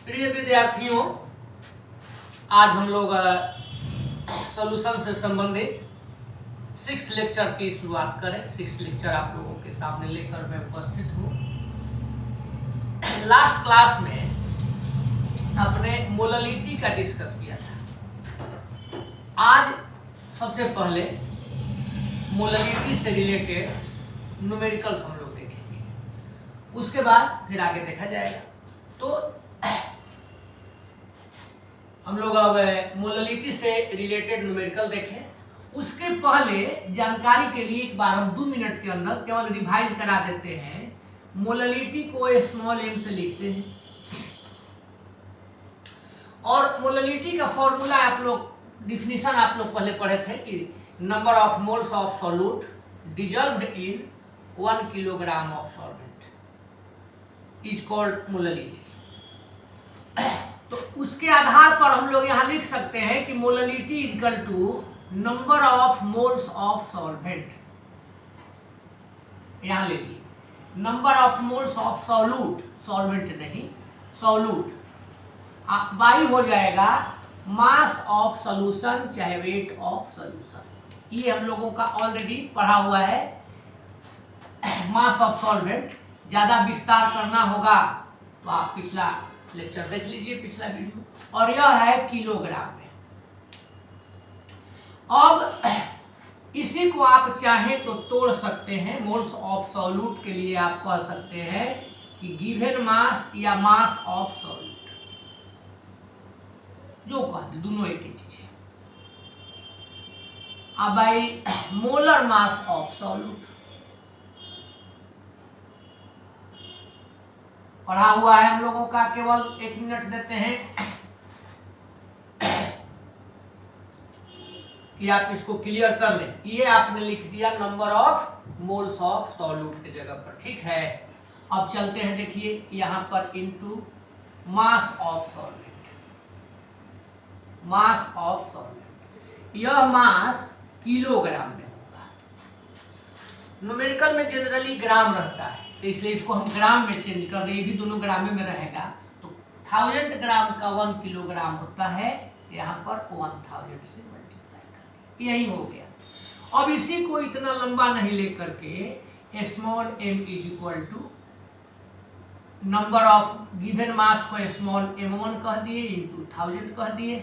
प्रिय विद्यार्थियों, आज हम लोग सॉल्यूशन से संबंधित 6th लेक्चर की शुरुआत करें। 6th लेक्चर आप लोगों के सामने लेकर मैं उपस्थित हूँ। लास्ट क्लास में अपने मोललिटी का डिस्कस किया था। आज सबसे पहले मोललिटी से रिलेटेड न्यूमेरिकल्स हम लोग देखेंगे, उसके बाद फिर आगे देखा जाएगा। तो हम लोग अब मोललिटी से रिलेटेड न्यूमेरिकल देखें। उसके पहले जानकारी के लिए एक बार हम 2 मिनट के अंदर केवल रिवाइज करा देते हैं। मोललिटी को स्मॉल m से लिखते हैं और मोललिटी का फॉर्मूला आप लोग डिफिनीशन आप लोग पहले पढ़े थे कि number of moles of solute dissolved in 1 kilogram of solvent is called molality. तो उसके आधार पर हम लोग यहाँ लिख सकते हैं कि molality is equal to number of moles of solvent. यहाँ ले लीजिए number of moles of solute, solvent नहीं सॉल्यूट, बाई हो जाएगा मास ऑफ सॉल्यूशन चाहे वेट ऑफ सॉल्यूशन। ये हम लोगों का ऑलरेडी पढ़ा हुआ है। मास ऑफ सॉल्वेंट ज्यादा विस्तार करना होगा तो आप पिछला लेक्चर देख लीजिए, पिछला वीडियो। और यह है किलोग्राम में। अब इसी को आप चाहें तो तोड़ सकते हैं। मोल्स ऑफ सॉल्यूट के लिए आप कह सकते हैं कि गिवन मास या मास ऑफ सॉल्यूट, जो कह दोनों एक ही चीज है। अब भाई मोलर मास ऑफ सॉल्यूट पढ़ा हुआ है हम लोगों का, केवल 1 मिनट देते हैं कि आप इसको क्लियर कर लें। ये आपने लिख दिया number of moles of solute की जगह पर, ठीक है। अब चलते हैं, देखिए यहां पर into mass of solvent, mass of solvent. यह मास किलोग्राम में होगा। न्यूमेरिकल में जनरली ग्राम रहता है, तो इसलिए इसको हम ग्राम में चेंज कर दें। ये भी दोनों ग्राम में रहेगा। तो 1000 ग्राम का 1 किलोग्राम होता है, यहाँ पर 1000 से मल्टीप्लाई कर दिया, यही हो गया। अब इसी को इतना लंबा नहीं लेकर के small m is equal to number of given mass को स्मॉल m1 कह दिए इंटू 1000 कह दिए।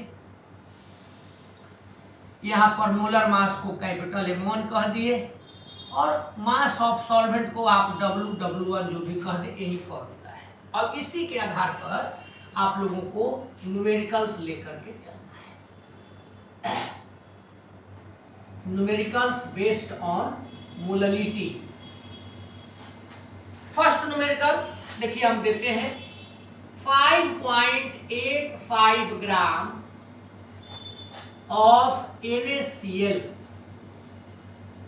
यहाँ पर मोलर मास को कैपिटल M1 कह दिए और मास ऑफ सॉल्वेंट को आप W1 जो भी कह दे, यही फॉर्मूला है। अब इसी के आधार पर आप लोगों को न्यूमेरिकल्स लेकर के चलना है। Numericals based on molality. First numerical देखिए हम देते हैं 5.85 gram of NaCl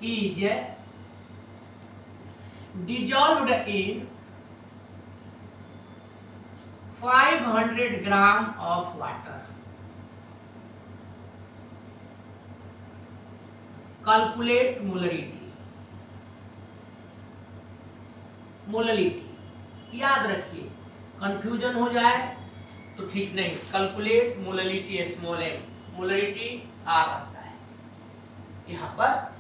is dissolved in 500 gram of water. Calculate molarity. Molality याद रखिए, कंफ्यूजन हो जाए तो ठीक नहीं। Calculate molality small m, molality आ रहता है यहाँ पर।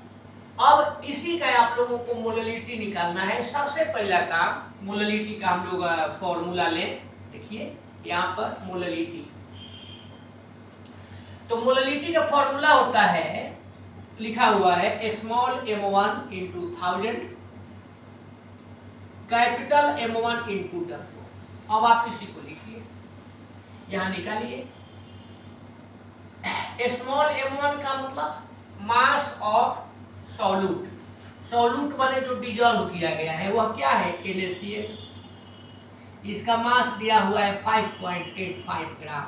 अब इसी का आप लोगों को मोललिटी निकालना है। सबसे पहला काम मोललिटी का हम लोग फॉर्मूला लें। देखिए यहाँ पर मोललिटी, तो मोललिटी का फॉर्मूला होता है, लिखा हुआ है small m1 into 1000 capital M1 into W। अब आप इसी को लिखिए, यहाँ निकालिए। स्मॉल m1 का मतलब मास ऑफ सॉल्यूट, सॉल्यूट बने जो डिजॉल्व किया गया है वह क्या है, NaCl। इसका मास दिया हुआ है 5.85 ग्राम।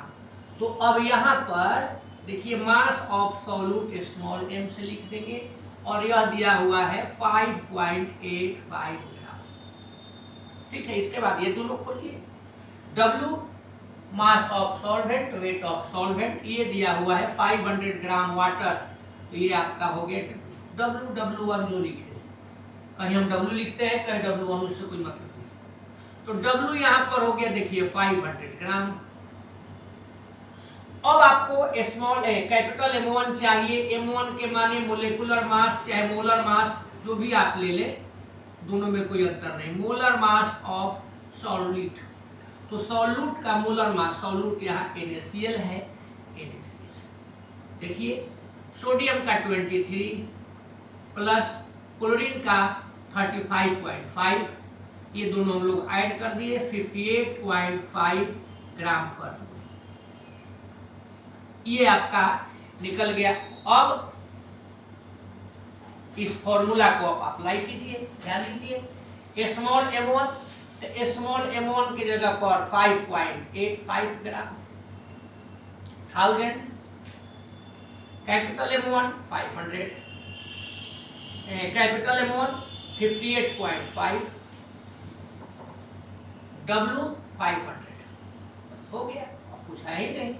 तो अब यहाँ पर देखिए मास ऑफ सॉल्यूट स्मॉल m से लिख देंगे और यह दिया हुआ है 5.85 ग्राम, ठीक है। इसके बाद ये दोनों खोजिए। W mass of solvent, weight of solvent, ये दिया हुआ है 500 ग्राम वाटर, तो ये आपका हो गया W1 जो लिखे। कहीं हम W लिखते हैं, कहीं W1, उससे कोई मतलब नहीं। तो W यहाँ पर हो गया देखिए 500 ग्राम। अब आपको स्मॉल कैपिटल M1 चाहिए। M1 के माने मोलेकुलर मास चाहे मोलर मास जो भी आप ले ले, दोनों में कोई अंतर नहीं। मोलर मास ऑफ सॉल्यूट, तो सॉल्यूट का मोलर मास, सॉल्यूट यहाँ NaCl है, NaCl। देखिए सोडियम का 23 प्लस क्लोरीन का 35.5, ये दोनों हम लोग ऐड कर दिए 58.5 ग्राम पर। ये आपका निकल गया। अब इस फॉर्मूला को आप अप्लाई कीजिए, ध्यान दीजिए। स्मॉल M1, स्मॉल M1 की जगह पर 5.85 ग्राम 1000, capital M1 500, capital M1 58.5, W 500, हो गया। अब कुछ है ही नहीं,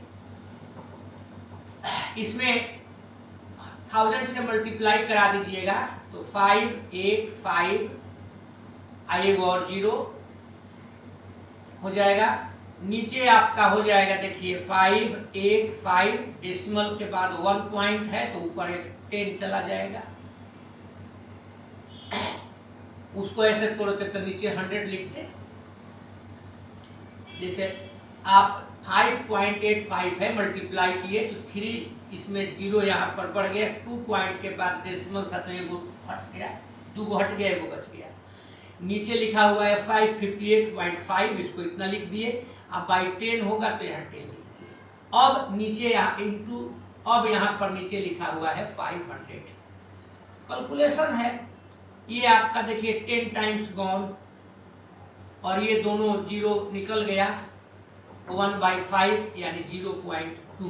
इसमें 1000 से मल्टीप्लाई करा दीजिएगा तो 585 आएगा और 0 हो जाएगा। नीचे आपका हो जाएगा, देखिए 585 डेसिमल के बाद 1 पॉइंट है तो ऊपर एक 10 चला जाएगा। उसको ऐसे तोड़ते तो नीचे 100 लिखते। जैसे आप 5.85 है, मल्टीप्लाई किए तो 3 इसमें 0 यहाँ पर बढ़ गया, 2 पॉइंट के बाद डेसिमल था तो एगो हट गया, 2 हट गया, एगो बच गया। नीचे लिखा हुआ है 558.5, इसको इतना लिख दिए। अब बाई 10 होगा तो यहाँ 10 लिख दिए। अब नीचे यहाँ इंटू, अब यहाँ पर नीचे लिखा हुआ है 500। कैलकुलेशन है ये आपका, देखिए 10 टाइम्स गॉन और ये दोनों 0 निकल गया, 1/5 यानी 0.2,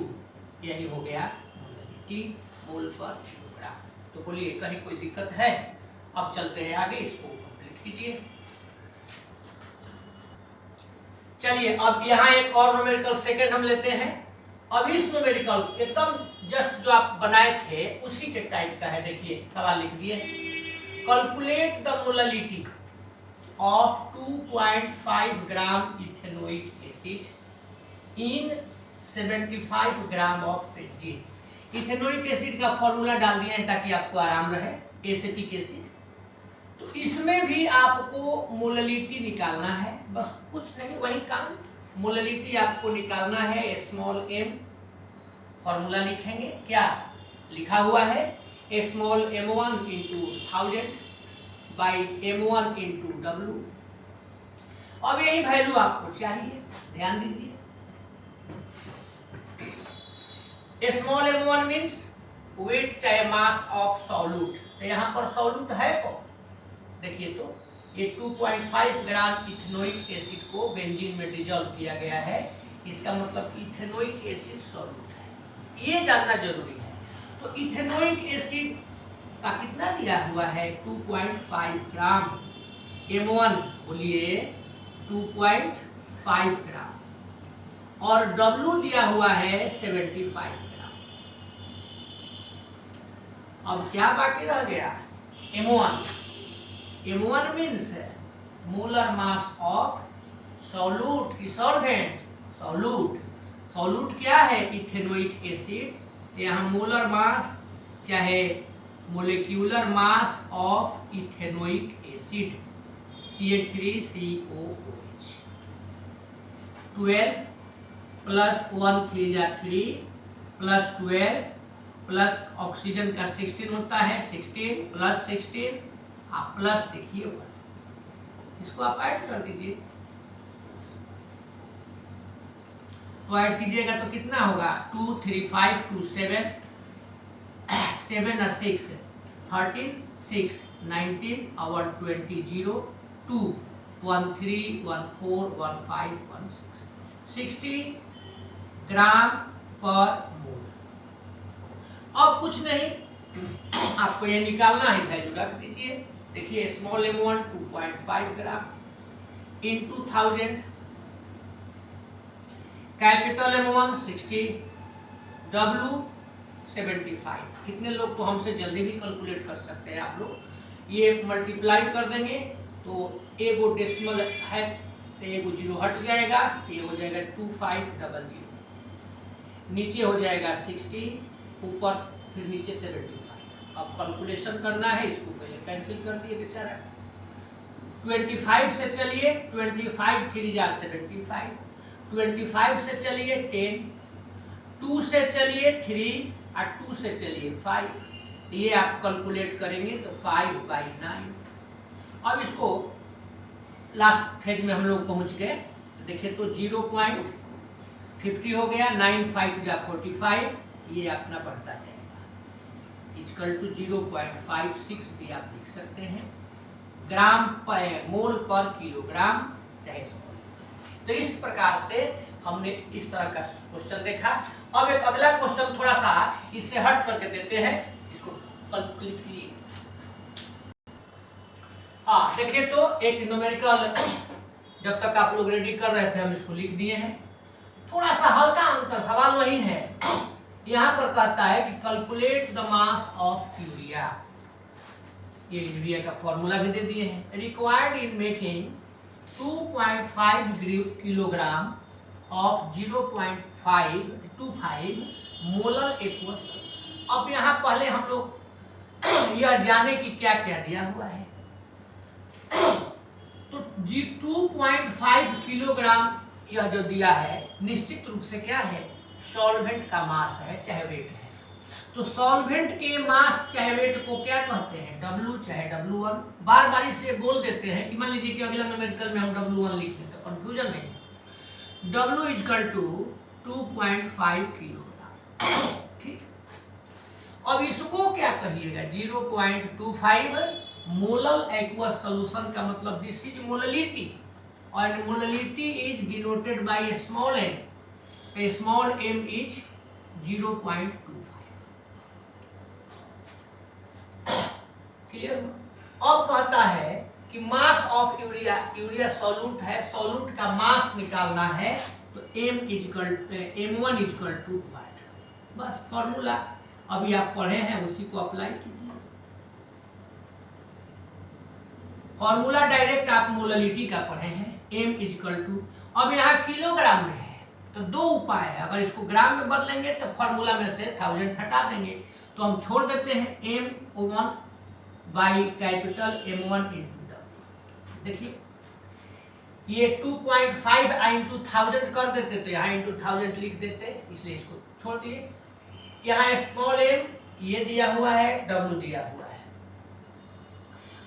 यही हो गया मोलैलिटी मोल पर किलोग्राम। तो बोलिए कहीं कोई दिक्कत है? अब चलते हैं आगे, इसको कंप्लीट कीजिए। चलिए अब यहाँ एक और न्यूमेरिकल सेकंड हम लेते हैं। अब इस न्यूमेरिकल एकदम जस्ट जो आप बनाए थे उसी के टाइप का है। देखिए सवाल लिख दिए, calculate the molality of 2.5 gram ethanoic acid in 75 gram of benzene. Ethanoic acid का फॉर्मूला डाल दिए हैं ताकि आपको आराम रहे, एसिटिक एसिड। तो इसमें भी आपको मोलैलिटी निकालना है, बस कुछ नहीं, वही काम। मोलैलिटी आपको निकालना है, स्मॉल m, फॉर्मूला लिखेंगे, क्या लिखा हुआ है, small M1 into 1000 by M1 into W। अब यही वैल्यू आपको चाहिए, ध्यान दीजिए। स्मॉल M1 मीन्स वेट चाहे मास ऑफ सॉल्यूट, तो यहाँ पर सॉल्यूट है कौन? देखिए तो ये 2.5 ग्राम इथेनोइक एसिड को बेंजीन में डिजॉल्व किया गया है, इसका मतलब इथेनोइक एसिड सॉल्यूट है, ये जानना जरूरी है। तो इथेनोइक एसिड का कितना दिया हुआ है? 2.5 ग्राम। M1 बोलिए 2.5 ग्राम और W दिया हुआ है 75 ग्राम। अब क्या बाकी रह गया? M1 मीन्स है मोलर मास ऑफ सॉल्यूट की सॉल्वेंट। सॉल्यूट क्या है? Ethanoic acid. यहाँ मोलर मास चाहे molecular mass of ethanoic acid CH3COOH 12 plus 1 3 जा 3 प्लस 12 प्लस ऑक्सीजन का 16 होता है, 16 प्लस 16 आप प्लस देखिए 1, इसको आप ऐड कर दीजिए। तो ऐड कीजिएगा तो कितना होगा? 2 3 5 2 7 7 और 6 13 6 19 और 20 0 2 1 3 1 4 1 5 1 6 60 ग्राम पर मोल। अब कुछ नहीं, आपको ये निकालना है, वैल्यू रख दीजिए। देखिए small M1 2.5 gram into 1000, capital M1 60, W 75। कितने लोग तो हमसे जल्दी भी कैलकुलेट कर सकते हैं आप लोग। ये मल्टीप्लाई कर देंगे तो एगो डेसिमल है तो एगो 0 हट जाएगा, ये हो जाएगा 2500। नीचे हो जाएगा 60, ऊपर फिर नीचे 75। अब कैलकुलेशन करना है, इसको पहले कैंसिल कर दिए बेचारा। 25 से चलिए, 25 3 जा 75, 25 से चलिए 10, 2 से चलिए 3 और 2 से चलिए 5। ये आप कैलकुलेट करेंगे तो 5/9। अब इसको लास्ट फेज में हम लोग पहुंच गए, देखिए तो 0.50 हो गया, 9 5 जा 45, ये अपना बढ़ता जाएगा, इक्वल टू 0.56 भी आप लिख सकते हैं, ग्राम पर मोल पर किलोग्राम चाहे मोल। तो इस प्रकार से हमने इस तरह का क्वेश्चन देखा। अब एक अगला क्वेश्चन थोड़ा सा इससे हट करके देते हैं, इसको कैलकुलेट कीजिए। देखिए तो एक न्यूमेरिकल जब तक आप लोग रेडी कर रहे थे हम इसको लिख दिए हैं। थोड़ा सा हल्का अंतर, सवाल वही है। यहाँ पर कहता है कि calculate the mass of urea, ये यूरिया का फॉर्मूला भी दे दिए हैं। Required in making 2.5 kilogram of 0.525 molar aqueous solution. अब यहाँ पहले हम लोग यह जाने कि क्या क्या दिया हुआ है। तो 2.5 किलोग्राम यह जो दिया है निश्चित रूप से क्या है, सॉल्वेंट का मास है चाहे वेट है। तो सॉल्वेंट के मास चाहे वेट को क्या कहते हैं, W चाहे W1। बार बार इसलिए बोल देते हैं कि मान लीजिए कि अगला न्यूमेरिकल में हम W1 लिख दें तो कंफ्यूजन नहीं। W इक्वल टू 2.5 किलोग्राम, ठीक। अब इसको क्या कहिएगा, 0.25 मोलर एक्वस सॉल्यूशन का मतलब दिस इज मोललिटी, और molality is denoted by a small m, a small m is 0.25। Clear? अब कहता है कि mass of urea, urea solute है, सॉल्यूट का मास निकालना है, तो m1 इक्वल टू वाट। बस फॉर्मूला अभी आप पढ़े हैं उसी को अप्लाई कीजिए। फॉर्मूला डायरेक्ट आप मोललिटी का पढ़े हैं, m इक्वल टू, अब यहाँ किलोग्राम में है तो दो उपाय है। अगर इसको ग्राम में बदलेंगे तो फॉर्मूला में से 1000 हटा देंगे, तो हम छोड़ देते हैं m1 by capital M1 into W। देखिए ये 2.5 इंटू 1000 कर देते तो यहाँ इंटू 1000 लिख देते, इसलिए इसको छोड़ दिए। यहाँ स्मॉल m ये दिया हुआ है, W दिया हुआ है।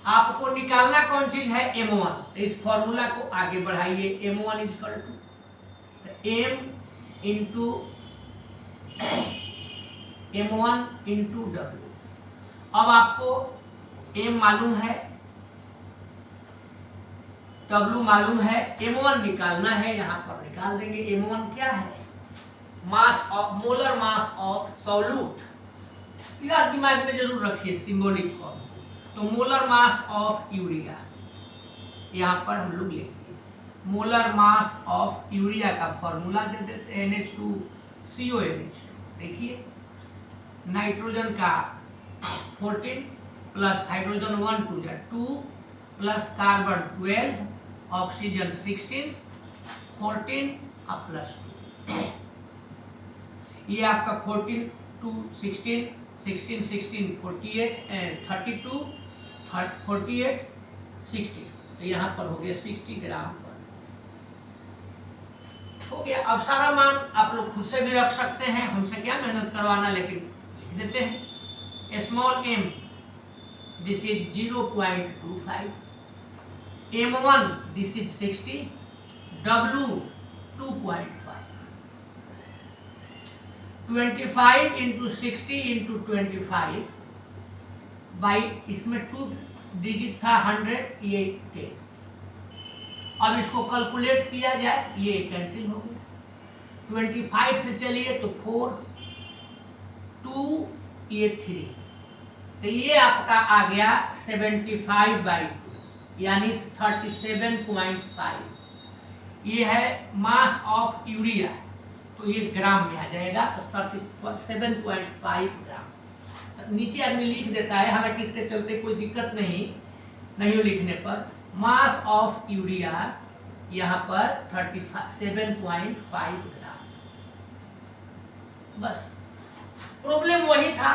आपको निकालना कौन चीज है, M1। इस फॉर्मूला को आगे बढ़ाइए, M1 equal to M into M1 into W। अब आपको M मालूम है, W मालूम है, M1 निकालना है, यहाँ पर निकाल देंगे। M1 क्या है, mass of, molar mass of solute. यह दिमाग में जरूर रखिए सिंबॉलिक फॉर्म। तो मोलर मास ऑफ यूरिया, यहाँ पर हम लोग लिखेंगे मोलर मास ऑफ यूरिया का फॉर्मूला दे देते हैं NH2CONH2। देखिए नाइट्रोजन का 14 प्लस हाइड्रोजन 1 2 जा 2 प्लस कार्बन 12, ऑक्सीजन 16, 14 और प्लस 2। ये आपका 14 2 16 16 16 48 32 48 60, तो यहाँ पर हो गया 60 ग्राम पर हो गया। अब सारा मान आप लोग खुद से भी रख सकते हैं, हमसे क्या मेहनत करवाना, लेकिन लिख देते हैं। Small m this is 0.25, M1 this is 60, W 2.5, 25 into 60 into 25 by, इसमें 2 डिजिट था 100, ये 10। अब इसको कैलकुलेट किया जाए, ये कैंसिल हो गया। 25 से चलिए तो 4, 2 ये 3, तो ये आपका आ गया 75/2 यानी 37.5। ये है मास ऑफ यूरिया, तो ये ग्राम में आ जाएगा, 37.5 ग्राम। नीचे आदमी लिख देता है, हालांकि इसके चलते कोई दिक्कत नहीं लिखने पर। मास ऑफ यूरिया यहाँ पर 37.5 ग्राम। बस प्रॉब्लम वही था।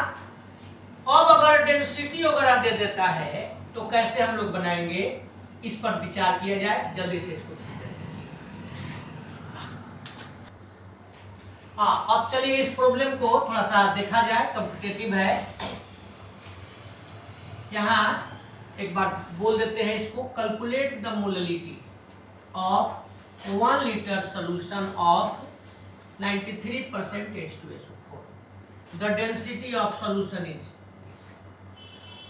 अब अगर डेंसिटी वगैरह दे देता है तो कैसे हम लोग बनाएंगे, इस पर विचार किया जाए। जल्दी से इसको हाँ, अब चलिए इस प्रॉब्लम को थोड़ा सा देखा जाए, कॉम्पिटिटिव है। यहाँ एक बार बोल देते हैं इसको, calculate the molality of 1 litre solution of 93% H2SO4, the density of solution is.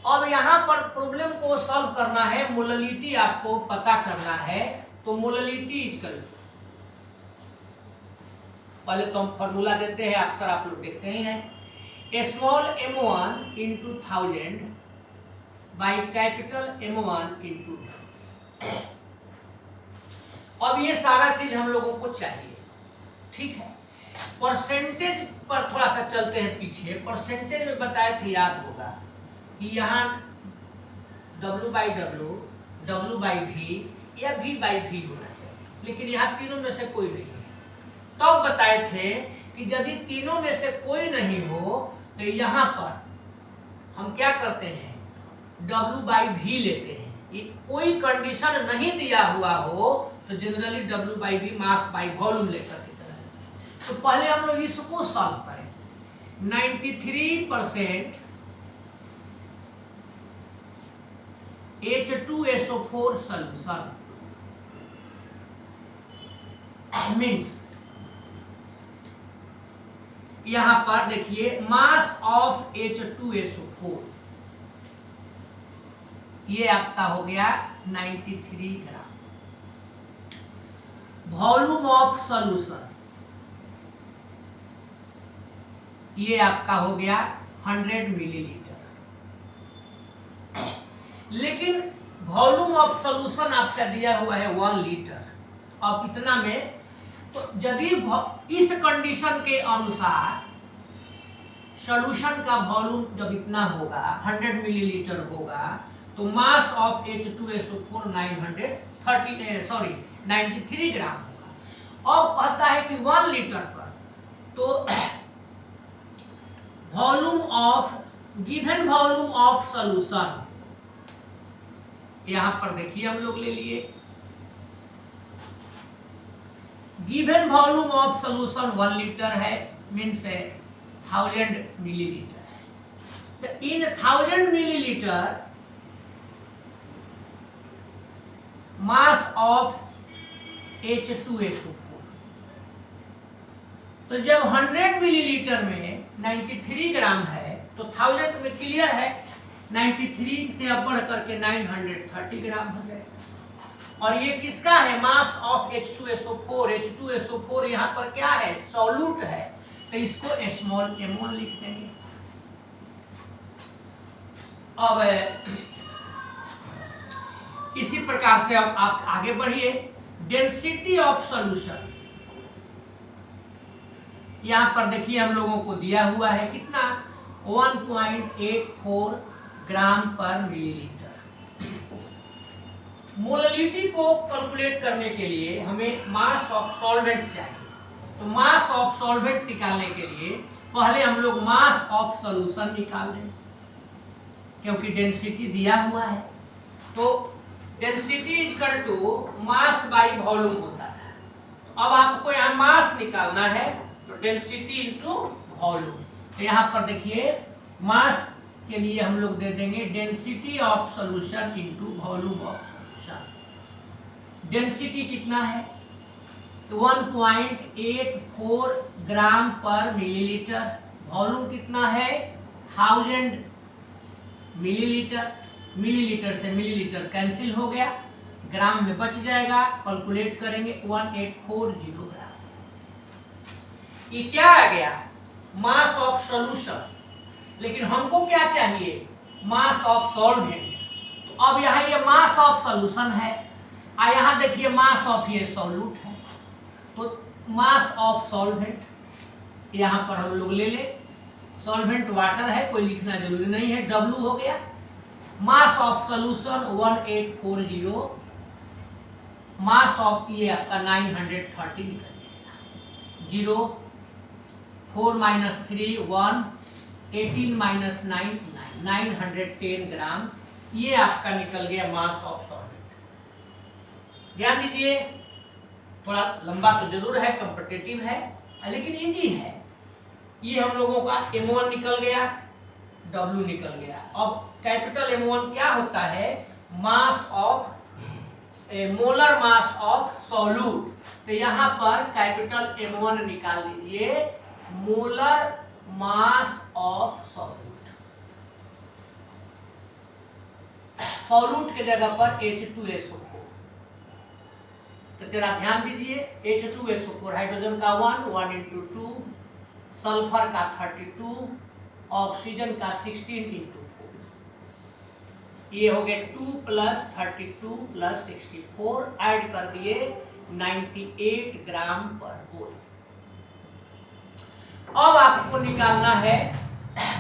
अब यहाँ पर प्रॉब्लम को सॉल्व करना है, मोललिटी आपको पता करना है। तो मोललिटी इज कर, पहले तो हम फॉर्मूला देते हैं, अक्सर आप लोग देखते ही हैं, small m1 into 1000 by capital M1 into. अब ये सारा चीज हम लोगों को चाहिए, ठीक है। परसेंटेज पर थोड़ा सा चलते हैं पीछे। परसेंटेज में बताए थे, याद होगा कि यहाँ W/W, W/V या V/V होना चाहिए, लेकिन यहाँ तीनों में से कोई नहीं है। तब बताए थे कि यदि तीनों में से कोई नहीं हो तो यहाँ पर हम क्या करते हैं, W/V लेते हैं। ये कोई कंडीशन नहीं दिया हुआ हो तो generally W/V mass by volume लेकर के चला जाता है। तो पहले हम लोग इसको सॉल्व करें। 93% H2SO4 सॉल्यूशन मीन्स, यहां पर देखिए मास ऑफ H2SO4 ये आपका हो गया 93 ग्राम। वॉल्यूम ऑफ सॉल्यूशन ये आपका हो गया 100 मिलीलीटर। लेकिन वॉल्यूम ऑफ सॉल्यूशन आपका दिया हुआ है 1 लीटर। अब इतना में तो यदि इस कंडीशन के अनुसार सॉल्यूशन का वॉल्यूम जब इतना होगा 100 मिलीलीटर होगा तो मास ऑफ H2SO4 93 ग्राम होगा। अब कहता है कि 1 लीटर पर तो volume of given volume of solution, यहां पर देखिए हम लोग ले लिए given volume of solution 1 litre है, मीन्स है 1000 मिलीलीटर है। तो इन 1000 मिलीलीटर मास ऑफ H2SO4, तो जब 100 मिलीलीटर में 93 ग्राम है तो 1000 में क्लियर है, 93 से अब बढ़ करके 930 ग्राम हो जाएगा। और ये किसका है, मास ऑफ H2SO4। H2SO4 यहाँ पर क्या है, सॉल्यूट है, तो इसको स्मॉल m1 लिख देंगे। अब इसी प्रकार से अब आप आगे बढ़िए। डेंसिटी ऑफ सॉल्यूशन यहां पर देखिए हम लोगों को दिया हुआ है कितना, 1.84 ग्राम पर मिलीलीटर। मोललिटी को कैलकुलेट करने के लिए हमें मास ऑफ सॉल्वेंट चाहिए। तो मास ऑफ सॉल्वेंट निकालने के लिए पहले हम लोग मास ऑफ सॉल्यूशन निकाल दें, क्योंकि डेंसिटी दिया हुआ है। तो density is equal to mass by volume होता है। अब आपको यहाँ मास निकालना है तो डेंसिटी इंटू वॉल्यूम। तो यहाँ पर देखिए मास के लिए हम लोग दे देंगे density of solution into volume of solution. Density कितना है, 1.84 ग्राम पर मिलीलीटर। वॉल्यूम कितना है, 1000 मिलीलीटर। मिलीलीटर से मिलीलीटर कैंसिल हो गया, ग्राम में बच जाएगा। कैलकुलेट करेंगे 1840 ग्राम। ये क्या आ गया, मास ऑफ सॉल्यूशन। लेकिन हमको क्या चाहिए, मास ऑफ सॉल्वेंट। तो अब यहाँ ये मास ऑफ सॉल्यूशन है, और यहाँ देखिए मास ऑफ ये सॉल्यूट है। तो मास ऑफ सॉल्वेंट यहाँ पर हम लोग ले ले, सॉल्वेंट वाटर है, कोई लिखना जरूरी नहीं है, W हो गया। मास ऑफ सॉल्यूशन 1840, मास ऑफ ये आपका 930 निकल जाएगा, 4 माइनस 3 1, 18 माइनस 9 910 ग्राम। ये आपका निकल गया मास ऑफ सॉल्वेंट। ध्यान दीजिए, थोड़ा लंबा तो जरूर है, कॉम्पिटिटिव है, लेकिन इजी है। ये हम लोगों का M1 निकल गया, W निकल गया। अब कैपिटल M1 क्या होता है? Mass of molar mass of solute. तो यहाँ पर कैपिटल M1 निकाल दीजिए, molar mass of solute. Solute के जगह पर H2SO4। तो जरा ध्यान दीजिए, H2SO4 हाइड्रोजन का 1 इंटू 2, सल्फर का 32, ऑक्सीजन का 16 इंटू 4। ये हो गया 2 प्लस 32 प्लस 64, ऐड कर दिए 98 ग्राम पर मोल। अब आपको निकालना है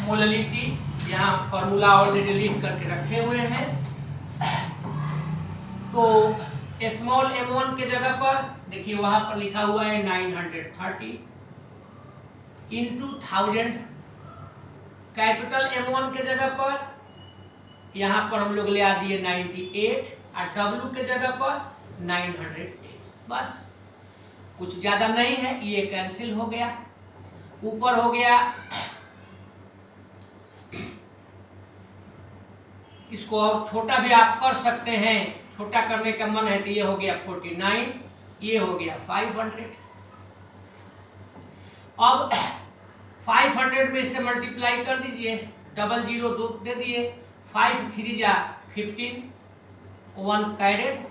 मोललिटी। यहाँ फॉर्मूला ऑलरेडी लिख करके रखे हुए हैं। तो स्मॉल m1 के जगह पर देखिए वहां पर लिखा हुआ है 930 इंटू 1000। कैपिटल M1 के जगह पर यहाँ पर हम लोग ले आ दिए 98 और W के जगह पर 908। बस, कुछ ज्यादा नहीं है, ये कैंसिल हो गया। ऊपर हो गया, इसको और छोटा भी आप कर सकते हैं, छोटा करने का मन है तो ये हो गया 49, ये हो गया 500। अब 500 में इसे मल्टीप्लाई कर दीजिए, 00 2 दे दिए, 5 3 जा 15, 1 कैरेट,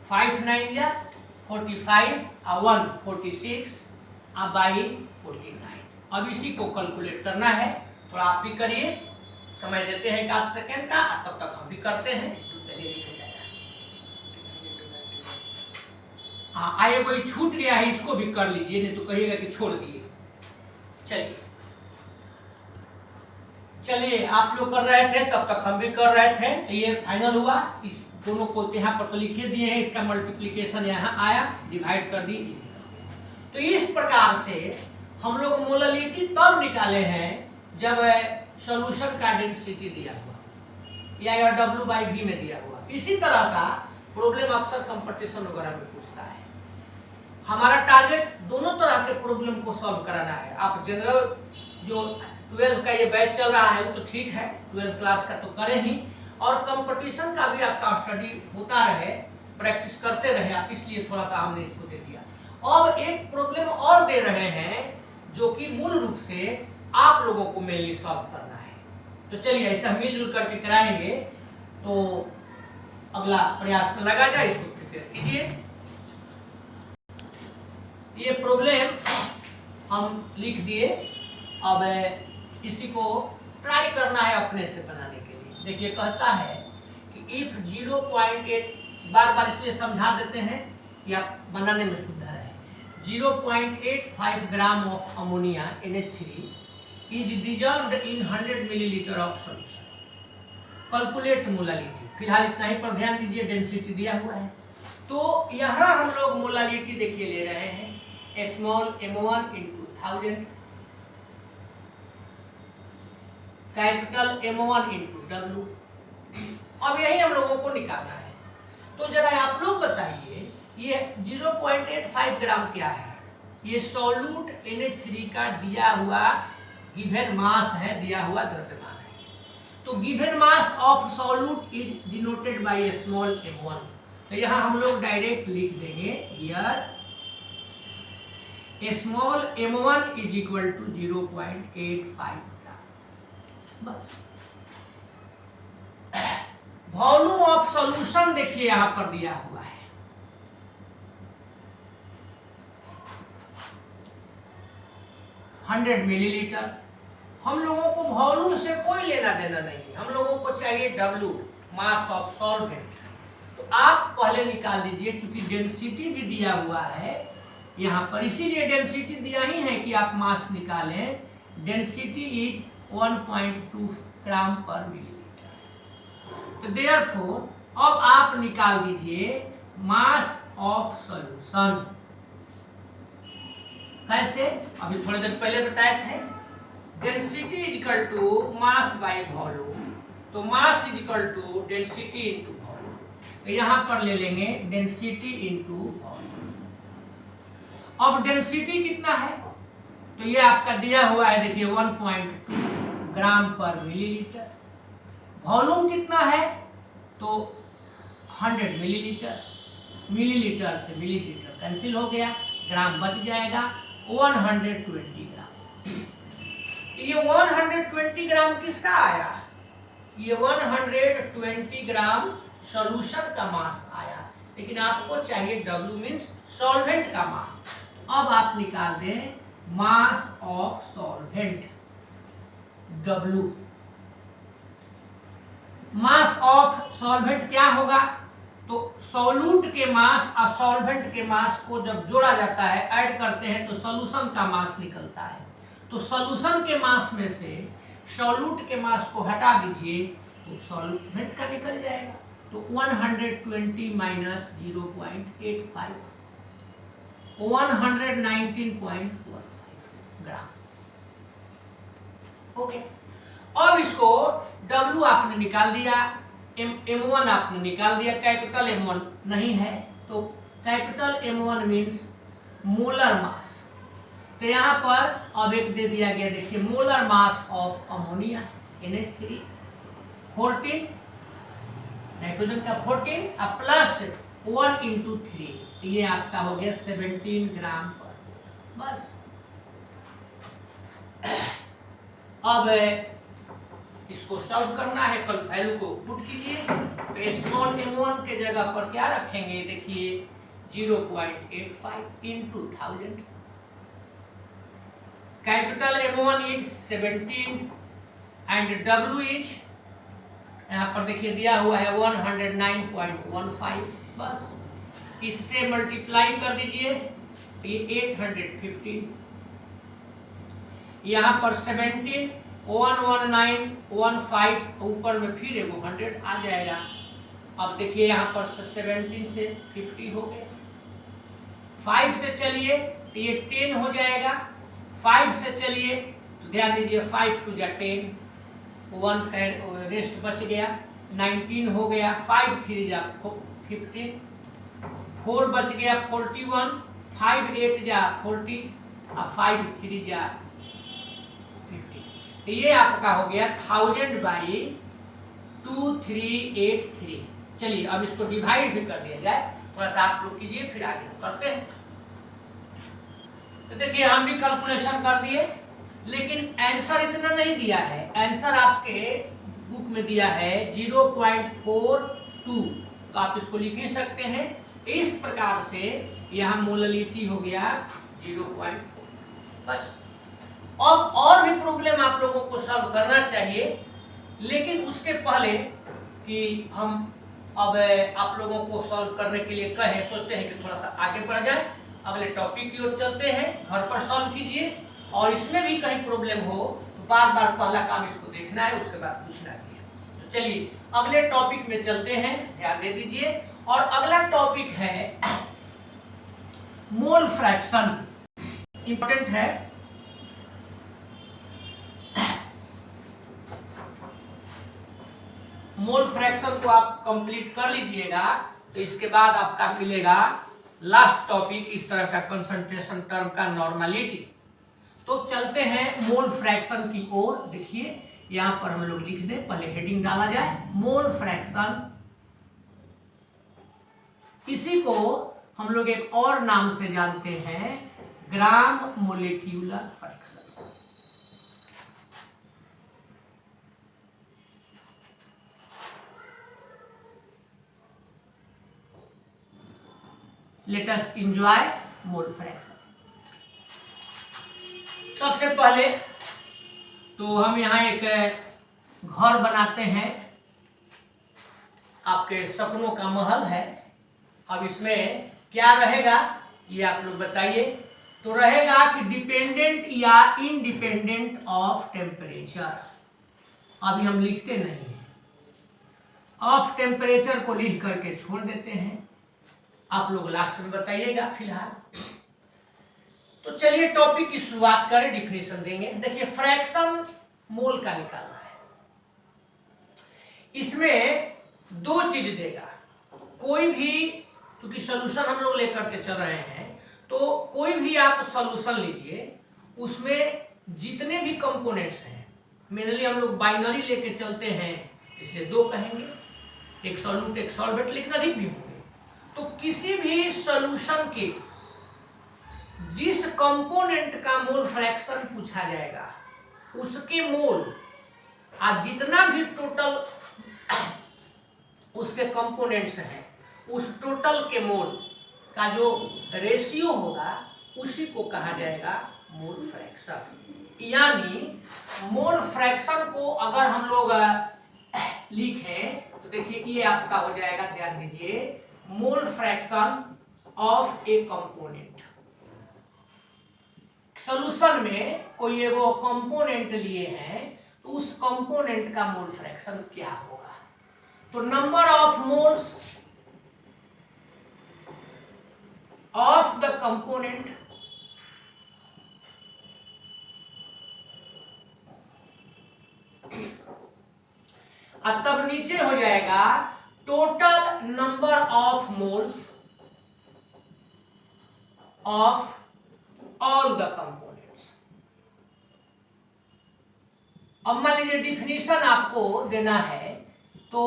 5 9 जा 45 और 1 46 और बाई 49। अब इसी को कैलकुलेट करना है, थोड़ा आप भी करिए, समय देते हैं 1 सेकेंड का, तब तक हम भी करते हैं। चलिए लिखा जाएगा। हाँ, आइए कोई छूट गया है, इसको भी कर लीजिए, नहीं तो कहिएगा कि छोड़ दिए। चलिए आप लोग कर रहे थे तब तक हम भी कर रहे थे, ये फाइनल हुआ। इस दोनों को यहाँ पर तो लिखे दिए हैं, इसका मल्टीप्लिकेशन यहाँ आया, डिवाइड कर दी। तो इस प्रकार से हम लोग मोललिटी तब निकाले हैं जब सॉल्यूशन का डेंसिटी दिया हुआ या W/V में दिया हुआ। इसी तरह का प्रॉब्लम अक्सर कंपटीशन वगैरह में पूछता है। हमारा टारगेट दोनों तरह के प्रॉब्लम को सॉल्व कराना है। आप जनरल जो 12 का ये बैच चल रहा है वो तो ठीक है, 12 क्लास का तो करें ही, और कंपटीशन का भी आपका स्टडी होता रहे, प्रैक्टिस करते रहे आप, इसलिए थोड़ा सा हमने इसको दे दिया। अब एक प्रॉब्लम और दे रहे हैं जो कि मूल रूप से आप लोगों को मेनली सॉल्व करना है। तो चलिए ऐसा मिलजुल करके कराएंगे, तो अगला प्रयास में लगा जाए, इसको प्रिपेयर कीजिए। ये प्रॉब्लम हम लिख दिए, अब इसी को ट्राई करना है अपने से बनाने के लिए। देखिए कहता है कि इफ 0.8, बार बार इसलिए समझा देते हैं कि आप बनाने में सुविधा रहे। 0.85 gram of ammonia NH3 is dissolved in 100 millilitre of solution. Calculate molality. फिलहाल इतना ही पर ध्यान दीजिए, डेंसिटी दिया हुआ है। तो यहाँ हम लोग मोलालिटी देखिए ले रहे हैं, small m1 into 1000, capital M1 into W। अब यही हम लोगों को निकालना है। तो जरा आप लोग बताइए, ये 0.85 ग्राम क्या है? ये सॉल्यूट NH3 का दिया हुआ गिवन मास है, दिया हुआ द्रव्यमान है। तो given mass of solute is denoted by small m1। तो यहाँ हम लोग डायरेक्ट लिख देंगे, here small m1 is equal to 0.85 gram. बस। वॉल्यूम ऑफ सॉल्यूशन देखिए यहां पर दिया हुआ है, $100 मिलीलीटर। हम लोगों को वॉल्यूम से कोई लेना देना नहीं, हम लोगों को चाहिए W, मास ऑफ सॉल्वेंट। तो आप पहले निकाल दीजिए, क्योंकि डेंसिटी भी दिया हुआ है यहाँ पर, इसीलिए डेंसिटी दिया ही है कि आप मास निकालें। डेंसिटी इज 1.2 ग्राम पर मिलीलीटर। तो देयरफॉर अब आप निकाल दीजिए मास ऑफ सॉल्यूशन। कैसे, अभी थोड़ी देर पहले बताए थे, density is equal to mass by volume, तो mass is equal to density into volume, तो यहां पर ले लेंगे डेंसिटी इंटू वॉल्यूम। अब डेंसिटी कितना है, तो ये आपका दिया हुआ है, देखिए 1.2 ग्राम पर मिलीलीटर। वॉल्यूम कितना है, तो 100 मिलीलीटर, मिलीलीटर से मिलीलीटर कैंसिल हो गया, ग्राम बच जाएगा 120 ग्राम। ये 120 ग्राम किसका आया, ये 120 ग्राम सॉल्यूशन का मास आया, लेकिन आपको चाहिए W मीन्स सॉल्वेंट का मास। अब आप निकाल दें mass of solvent W। Mass of solvent क्या होगा, तो सॉल्यूट के मास और सॉल्वेंट के मास को जब जोड़ा जाता है, ऐड करते हैं, तो सॉल्यूशन का मास निकलता है। तो सॉल्यूशन के मास में से सॉल्यूट के मास को हटा दीजिए तो सॉल्वेंट का निकल जाएगा, तो 120 माइनस 0.85 119.15 ग्राम। ओके, अब इसको W आपने निकाल दिया, M1 आपने निकाल दिया, कैपिटल M1 नहीं है, तो capital M1 means molar mass. तो यहाँ पर अब एक दे दिया गया, देखिए molar mass of ammonia NH3 14, nitrogen का 14 और प्लस 1 इंटू 3, ये आपका हो गया 17 ग्राम पर। बस अब इसको सॉल्व करना है, कल वैल्यू को पुट कीजिए, तो स्मॉल m1 के जगह पर क्या रखेंगे, देखिए 0.85 into 1000, capital M1 is 17 and W is, यहाँ पर देखिए दिया हुआ है 109.15, बस इससे मल्टीप्लाई कर दीजिए, ये 815, यहाँ पर 17 119.15, ऊपर में फिर एगो 100 आ जाएगा। अब देखिए यहाँ पर 17 से 50 हो गया, 5 से चलिए तो ये 10 हो जाएगा, 5 से चलिए तो ध्यान दीजिए 5 टू 10, 1 रेस्ट बच गया, 19 हो गया, 5 3 जा 15, 4 बच गया 41, 5 8 जा 40 और 5 3 जा 50, तो ये आपका हो गया 1000/2383। चलिए अब इसको डिवाइड भी कर दिया जाए, थोड़ा सा आप लोग कीजिए, फिर आगे करते हैं। तो देखिए हम भी कैलकुलेशन कर दिए, लेकिन आंसर इतना नहीं दिया है, आंसर आपके बुक में दिया है 0.42, तो आप इसको लिख ही सकते हैं। इस प्रकार से यहाँ मोललिटी हो गया 0.4। बस अब और भी प्रॉब्लम आप लोगों को सॉल्व करना चाहिए, लेकिन उसके पहले कि हम अब आप लोगों को सॉल्व करने के लिए कहें, सोचते हैं कि थोड़ा सा आगे बढ़ जाए, अगले टॉपिक की ओर चलते हैं, घर पर सॉल्व कीजिए, और इसमें भी कहीं प्रॉब्लम हो तो बार बार पहला काम इसको देखना है, उसके बाद पूछना भी है। तो चलिए अगले टॉपिक में चलते हैं, ध्यान दे दीजिए, और अगला टॉपिक है मोल फ्रैक्शन, इंपॉर्टेंट है। मोल फ्रैक्शन को आप कंप्लीट कर लीजिएगा, तो इसके बाद आपका मिलेगा लास्ट टॉपिक इस तरह का कंसंट्रेशन टर्म का नॉर्मलिटी। तो चलते हैं मोल फ्रैक्शन की ओर। देखिए यहां पर हम लोग लिख दें, पहले हेडिंग डाला जाए मोल फ्रैक्शन, इसी को हम लोग एक और नाम से जानते हैं gram molecular fraction. Let us enjoy mole fraction. सबसे पहले तो हम यहाँ एक घर बनाते हैं, आपके सपनों का महल है। अब इसमें क्या रहेगा ये आप लोग बताइए। तो रहेगा कि डिपेंडेंट या इंडिपेंडेंट ऑफ टेम्परेचर। अभी हम लिखते नहीं हैं, ऑफ टेम्परेचर को लिख करके छोड़ देते हैं, आप लोग लास्ट में बताइएगा। फिलहाल तो चलिए टॉपिक की शुरुआत करें, डिफिनेशन देंगे। देखिए फ्रैक्शन मोल का निकालना है, इसमें दो चीज देगा। कोई भी, क्योंकि सोल्यूशन हम लोग लेकर के चल रहे हैं, तो कोई भी आप सोल्यूशन लीजिए, उसमें जितने भी कंपोनेंट्स हैं, मेनली हम लोग बाइनरी लेके चलते हैं इसलिए दो कहेंगे, एक सॉल्यूट एक सॉल्वेंट, लेकिन अधिक भी होंगे। तो किसी भी सॉल्यूशन के जिस कंपोनेंट का मोल फ्रैक्शन पूछा जाएगा, उसके मोल आज जितना भी टोटल उसके कंपोनेंट्स हैं, उस टोटल के मोल का जो रेशियो होगा उसी को कहा जाएगा मोल फ्रैक्शन। यानी मोल फ्रैक्शन को अगर हम लोग लिखें तो देखिए ये आपका हो जाएगा, ध्यान दीजिए, मोल fraction of A component. Solution में कोई एगो कंपोनेंट लिए हैं तो उस कंपोनेंट का मोल फ्रैक्शन क्या होगा। तो number of moles of the component अब तब नीचे हो जाएगा total number of moles of all the components. अब मान लीजिए डिफिनीशन आपको देना है तो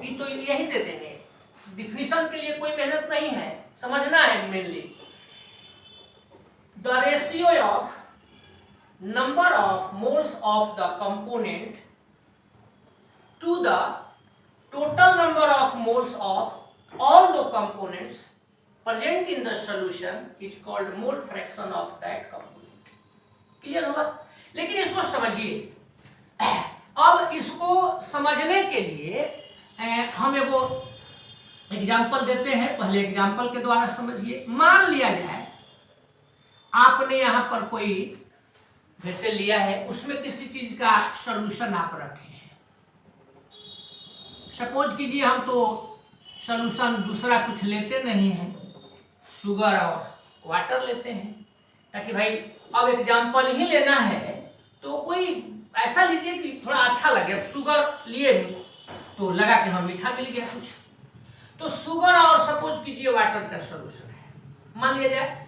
ये तो यही दे देंगे, डिफिनीशन के लिए कोई मेहनत नहीं है, समझना है mainly. The ratio of number of moles of the component to the total number of moles of all the components present in the solution is called mole fraction of that component। Clear होगा? लेकिन इसको समझिए, अब इसको समझने के लिए हम एगो एग्जाम्पल देते हैं। पहले एग्जाम्पल के द्वारा समझिए। मान लिया जाए आपने यहाँ पर कोई वैसे लिया है, उसमें किसी चीज का सॉल्यूशन आप रखे हैं। सपोज कीजिए हम तो सॉल्यूशन दूसरा कुछ लेते नहीं हैं, शुगर और वाटर लेते हैं, ताकि भाई अब एग्जाम्पल ही लेना है तो कोई ऐसा लीजिए कि थोड़ा अच्छा लगे। अब शुगर लिए तो लगा कि हाँ मीठा मिल गया कुछ, तो शुगर और सपोज कीजिए वाटर का सॉल्यूशन है, मान लिया जाए।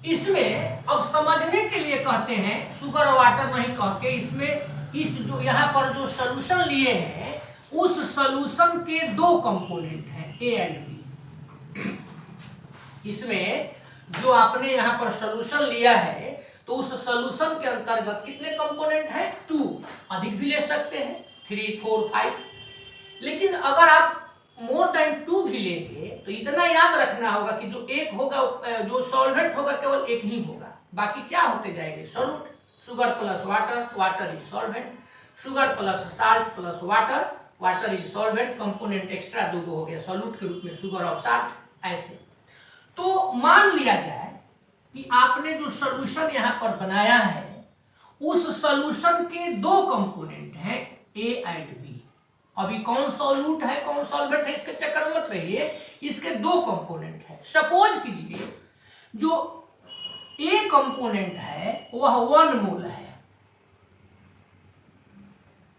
इसमें अब समझने के लिए कहते हैं, शुगर और वाटर नहीं कह के इसमें इस जो यहाँ पर जो सॉल्यूशन लिए हैं उस सॉल्यूशन के दो कंपोनेंट हैं ए एंड बी। इसमें जो आपने यहाँ पर सॉल्यूशन लिया है तो उस सॉल्यूशन के अंतर्गत कितने कंपोनेंट हैं? 2, अधिक भी ले सकते हैं, 3, 4, 5। लेकिन अगर आप मोर देन 2 भी लेंगे तो इतना याद रखना होगा कि जो एक होगा, जो सॉल्वेंट होगा केवल एक ही होगा, बाकी क्या होते जाएंगे? Solute. Sugar plus water, water is solvent. Sugar plus salt plus water, water is solvent. Component extra दो हो गया सॉल्यूट के रूप में, शुगर और साल्ट। ऐसे तो मान लिया जाए कि आपने जो सॉल्यूशन यहाँ पर बनाया है उस सॉल्यूशन के दो कंपोनेंट हैं ए एंड बी। अभी कौन सॉल्यूट है कौन सॉल्वेंट है इसके चक्कर मत रहिए, इसके दो कंपोनेंट है। सपोज कीजिए जो ए कंपोनेंट है वह 1 मोल है,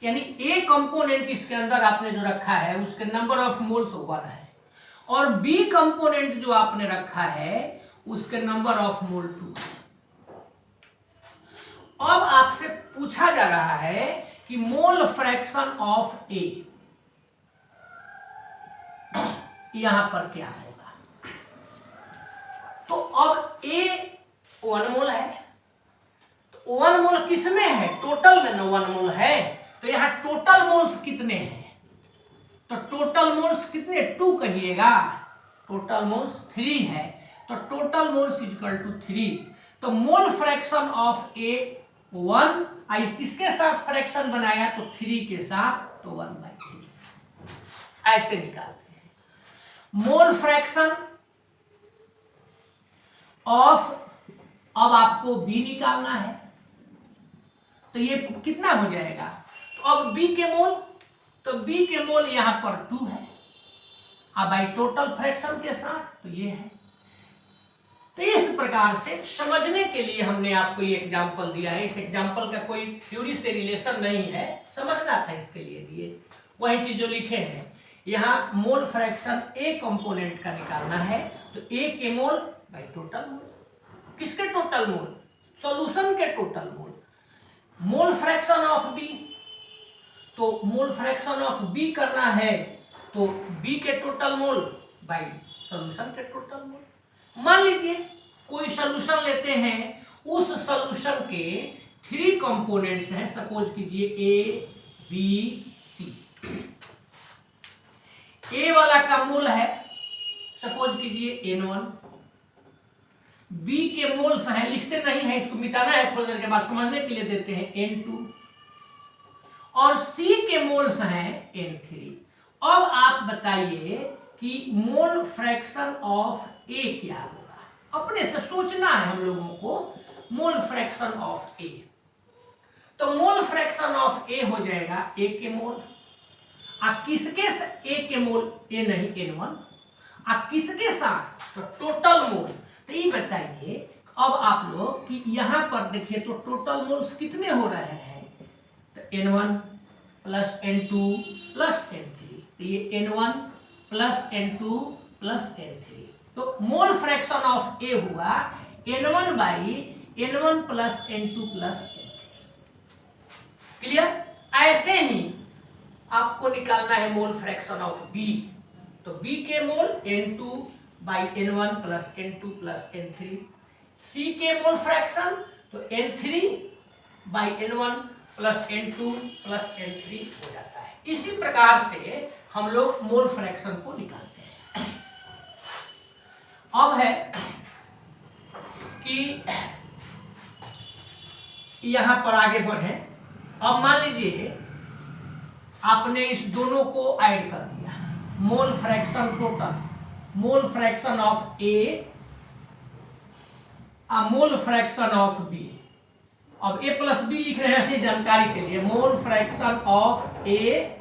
यानी ए कंपोनेंट इसके अंदर आपने जो रखा है उसके नंबर ऑफ मोल्स 1 है, और बी कंपोनेंट जो आपने रखा है उसके नंबर ऑफ मोल 2 है। अब आपसे पूछा जा रहा है कि मोल फ्रैक्शन ऑफ ए यहां पर क्या होगा। तो अब ए 1 मोल है, तो 1 मोल किसमें है? टोटल में ना 1 मोल है, तो यहां टोटल मोल्स कितने हैं? तो टोटल मोल्स कितने? 2 कहिएगा। टोटल मोल्स 3 है, तो टोटल मोल्स इक्वल टू 3। तो मोल फ्रैक्शन ऑफ ए 1, आई किसके साथ फ्रैक्शन बनाया? तो 3 के साथ, तो 1/3 ऐसे निकालते हैं। मोल फ्रैक्शन ऑफ, अब आपको बी निकालना है, तो ये कितना हो जाएगा? तो अब बी के मोल, तो बी के मोल यहां पर 2 है, अब भाई टोटल फ्रैक्शन के साथ तो ये है। तो इस प्रकार से समझने के लिए हमने आपको ये एग्जाम्पल दिया है। इस एग्जाम्पल का कोई थ्योरी से रिलेशन नहीं है, समझना था इसके लिए दिए। वही चीज जो लिखे हैं यहाँ, मोल फ्रैक्शन ए कंपोनेंट का निकालना है, तो ए के मोल बाई टोटल मोल। किसके टोटल मोल? सॉल्यूशन के total mole. Mole fraction of B, तो मोल फ्रैक्शन ऑफ बी करना है तो बी के टोटल मोल बाई सॉल्यूशन के टोटल मोल। मान लीजिए कोई सॉल्यूशन लेते हैं, उस सॉल्यूशन के 3 कंपोनेंट्स हैं, सपोज कीजिए ए बी सी। ए वाला का मोल है सपोज कीजिए N1, बी के मोल्स हैं, लिखते नहीं है, इसको मिटाना है थोड़ी देर के बाद, समझने के लिए देते हैं N2, और सी के मोल्स हैं N3। अब आप बताइए कि मोल फ्रैक्शन ऑफ ए क्या होगा? अपने से सोचना है हम लोगों को, मोल फ्रैक्शन ऑफ ए। तो मोल फ्रैक्शन ऑफ ए हो जाएगा ए के मोल, आ किसके ए के मोल, ए नहीं N1, आ किसके साथ? तो टोटल मोल। तो ये बताइए अब आप लोग कि यहां पर देखिए तो टोटल मोल्स कितने हो रहे हैं? तो N1 plus N2 plus N3, तो ये N1 plus N2 plus N3, तो मोल फ्रैक्शन ऑफ ए हुआ N1 by N1 plus N2 plus N3। Clear? ऐसे ही आपको निकालना है मोल फ्रैक्शन ऑफ बी, तो बी के मोल N2 by N1 plus N2 plus N3। सी के मोल फ्रैक्शन तो N3 by N1 plus N2 plus N3 हो जाता है। इसी प्रकार से हम लोग मोल फ्रैक्शन को निकालते हैं। अब है कि यहां पर आगे बढ़े। अब मान लीजिए आपने इस दोनों को ऐड कर दिया, mole fraction total, mole fraction of A, mole fraction of B. अब ए प्लस बी लिख रहे हैं ऐसी जानकारी के लिए, mole fraction of A,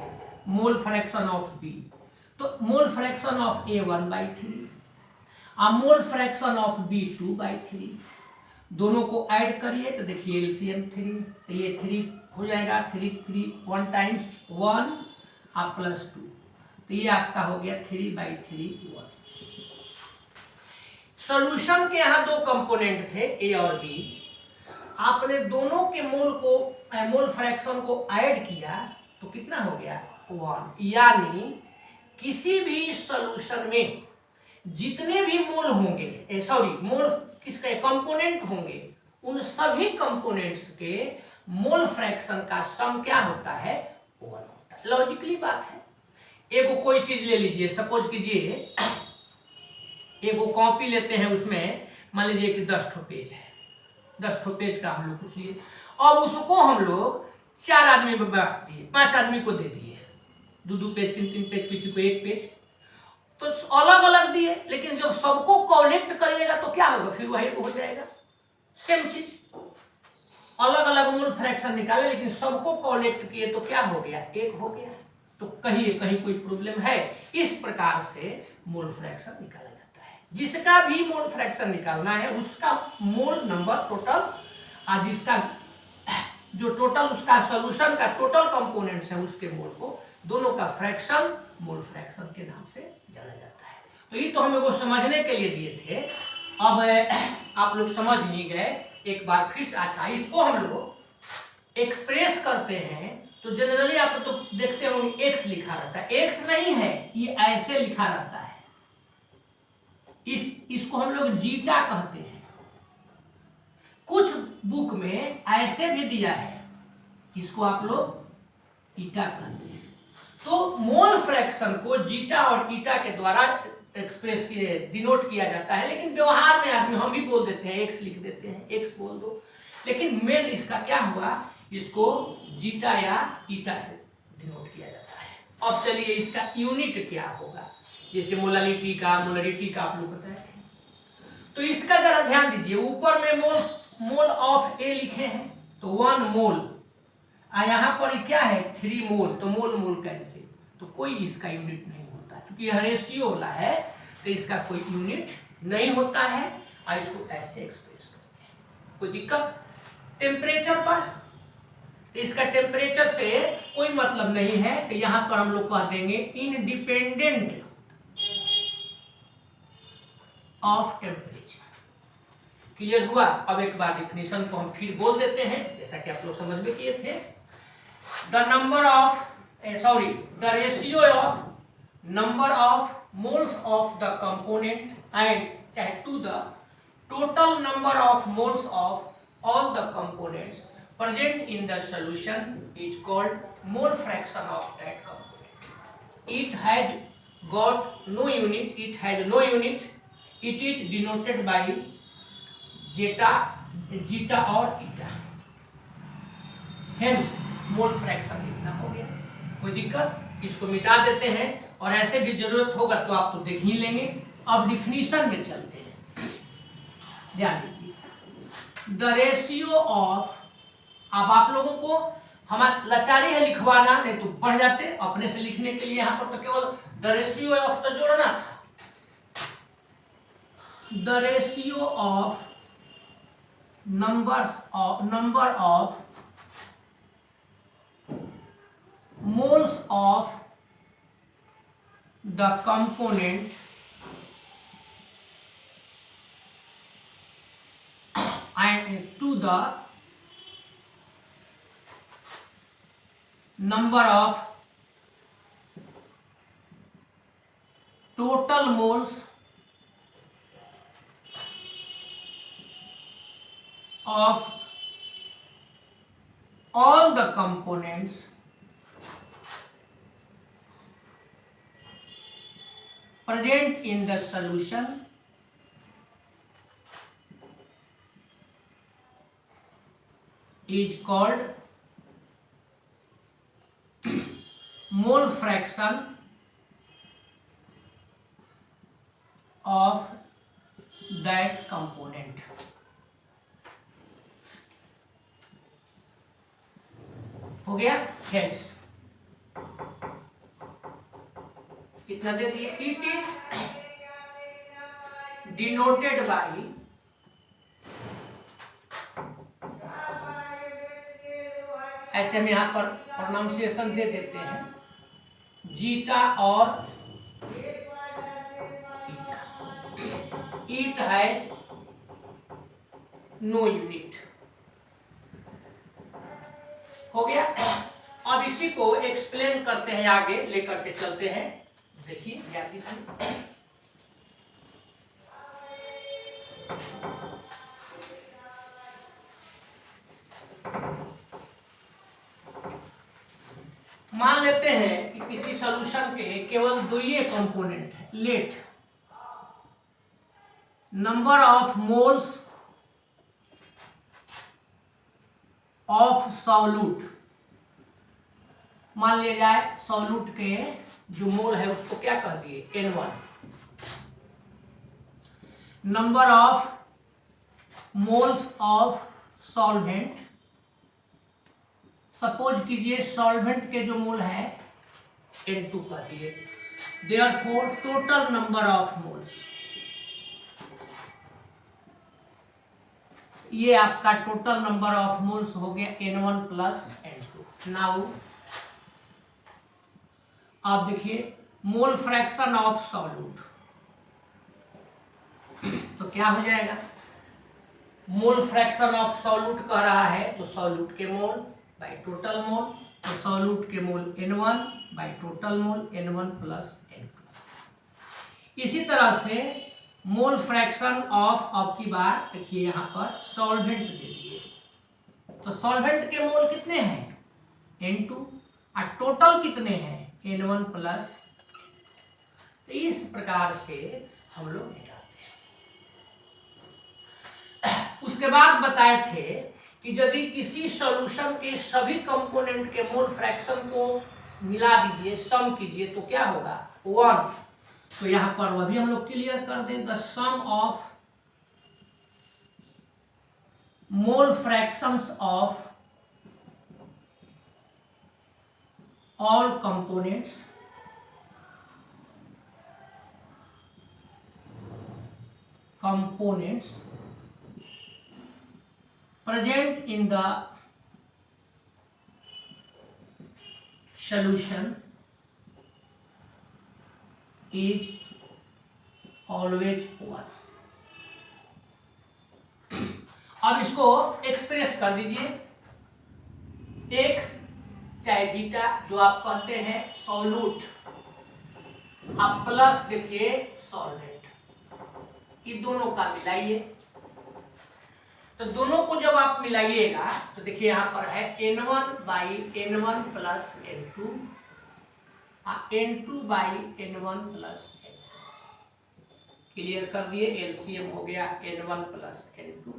mole fraction of B, तो mole fraction of A 1/3, mole fraction of B 2/3। दोनों को ऐड करिए तो देखिए एलसीएम 3, तो ये 3 हो जाएगा, 3 1 टाइम्स 1 प्लस 2, तो ये आपका हो गया 3/3 1। सॉल्यूशन के यहाँ 2 कंपोनेंट थे ए और बी, आपने दोनों के मोल को, मोल फ्रैक्शन को ऐड किया तो कितना हो गया 1। यानी किसी भी सॉल्यूशन में जितने भी मोल होंगे, मोल किसके कंपोनेंट होंगे, उन सभी कंपोनेंट्स के मोल फ्रैक्शन का सम क्या होता है 1 होता है। लॉजिकली बात है। एगो कोई चीज ले लीजिए, सपोज कीजिए एगो कॉपी लेते हैं, उसमें मान लीजिए कि 10 ठो पेज है, 10 ठो पेज का हम लोग कुछ लिए, और उसको हम लोग 4 आदमी में बांट दिए, 5 आदमी को दे दिए, 2 पेज 3 पेज, किसी को 1 पेज, तो अलग अलग दिए। लेकिन जब सबको कलेक्ट करिएगा तो क्या होगा, फिर वही हो जाएगा सेम चीज। अलग अलग मोल फ्रैक्शन निकाले लेकिन सबको कलेक्ट किए तो क्या हो गया 1 हो गया। तो कहीं कहीं कोई प्रॉब्लम है? इस प्रकार से मोल फ्रैक्शन निकाला जाता है। जिसका भी मोल फ्रैक्शन निकालना है उसका मोल नंबर टोटल, और जिसका जो टोटल उसका सॉल्यूशन का टोटल कंपोनेंट्स है उसके मोल को, दोनों का फ्रैक्शन मोल फ्रैक्शन के नाम से जाना जाता है। तो ये तो हम लोग को समझने के लिए दिए थे। अब आप लोग समझ ही गए एक बार फिर से। अच्छा, इसको हम लोग एक्सप्रेस करते हैं तो जनरली आप तो देखते हो एक्स लिखा रहता है, एक्स नहीं है, ये ऐसे लिखा रहता है। इसको हम लोग जीटा कहते हैं। कुछ बुक में ऐसे भी दिया है, इसको आप लोग ईटा कहते हैं। तो मोल फ्रैक्शन को जीटा और ईटा के द्वारा एक्सप्रेस डिनोट किया जाता है, लेकिन व्यवहार में आदमी हम भी बोल देते हैं, एक्स लिख देते हैं, एक्स बोल दो। लेकिन मेन इसका क्या हुआ, इसको जीटा या ईटा से डिनोट किया जाता है। अब चलिए इसका यूनिट क्या होगा, जैसे मोलालिटी का, मोलरिटी का आप लोग बताए थे। तो इसका जरा ध्यान दीजिए, ऊपर में मोल ऑफ ए लिखे हैं तो 1 मोल, और यहाँ पर क्या है 3 मोल, तो मोल मोल कैसे, तो कोई इसका यूनिट नहीं होता। क्योंकि यह रेशियो वाला है तो इसका कोई यूनिट नहीं होता है। और इसको ऐसे एक्सप्रेस करते हैं। कोई दिक्कत? टेम्परेचर पर, इसका टेम्परेचर से कोई मतलब नहीं है, तो यहां पर हम लोग कह देंगे इंडिपेंडेंट ऑफ टेम्परेचर। क्लियर हुआ? अब एक बार डिफिनेशन को हम फिर बोल देते हैं, जैसा कि आप लोग समझ में किए थे। The number of the ratio of number of moles of the component and चाहे to the total number of moles of all the components present in the solution is called mole fraction of that component. It has got no unit, it has no unit, it is denoted by zeta और eta. Hence mole fraction इतना हो गया। कोई दिक्कत? इसको मिटा देते हैं, और ऐसे भी जरूरत होगा तो आप तो देख ही लेंगे। अब डिफिनीशन में चलते हैं, ध्यान दीजिए। द रेशियो ऑफ, अब आप लोगों को हमारा लाचारी है लिखवाना, नहीं तो बढ़ जाते। अपने से लिखने के लिए यहां पर तो केवल द रेशियो ऑफ तो जोड़ना था। The ratio of number of moles of the component and to the number of total moles of all the components present in the solution is called mole fraction of that component। हो गया? हेल्स कितना दे दिए? It is denoted by ऐसे हम यहां पर pronunciation दे देते हैं, जीटा और इट हैज नो यूनिट। हो गया? अब इसी को एक्सप्लेन करते हैं, आगे लेकर के चलते हैं। देखिए ध्यान दीजिए। मान लेते हैं कि किसी सॉल्यूशन के केवल दो ही कंपोनेंट है। Let number of moles of solute, मान लिया जाए सॉल्यूट के जो मोल है उसको क्या कह दिए? N1। Number of moles of solvent, suppose कीजिए सॉल्वेंट के जो मोल है N2 कर दिए। Therefore total number of moles, ये आपका टोटल नंबर ऑफ मोल्स हो गया N1 प्लस N2। नाउ आप देखिए मोल फ्रैक्शन ऑफ सॉल्यूट, तो क्या हो जाएगा? मोल फ्रैक्शन ऑफ सॉल्यूट कह रहा है तो सॉल्यूट के मोल बाई टोटल मोल, तो सॉल्यूट के मोल N1 by total mole N1 plus N2। इसी तरह से मोल फ्रैक्शन ऑफ, अब की बार देखिए यहां पर सॉल्वेंट दे दिए, तो सॉल्वेंट के मोल कितने हैं? N2, और टोटल कितने हैं? N1 plus. तो इस प्रकार से हम लोग निकालते हैं। उसके बाद बताए थे कि यदि किसी सॉल्यूशन के सभी कंपोनेंट के मोल फ्रैक्शन को मिला दीजिए, सम कीजिए, तो क्या होगा? 1। तो यहां पर वह भी हम लोग क्लियर कर दें। The sum of mole fractions of all components components present in the solution is always 1। अब इसको एक्सप्रेस कर दीजिए, एक्स चाहे जीटा जो आप कहते हैं सॉल्यूट, आप प्लस देखिए सॉल्वेंट, ये दोनों का मिलाइए। तो दोनों को जब आप मिलाइएगा तो देखिए यहाँ पर है n1/n1 plus n2, n2/n1 plus n2। Clear कर दिए, एलसीएम हो गया n1 प्लस n2,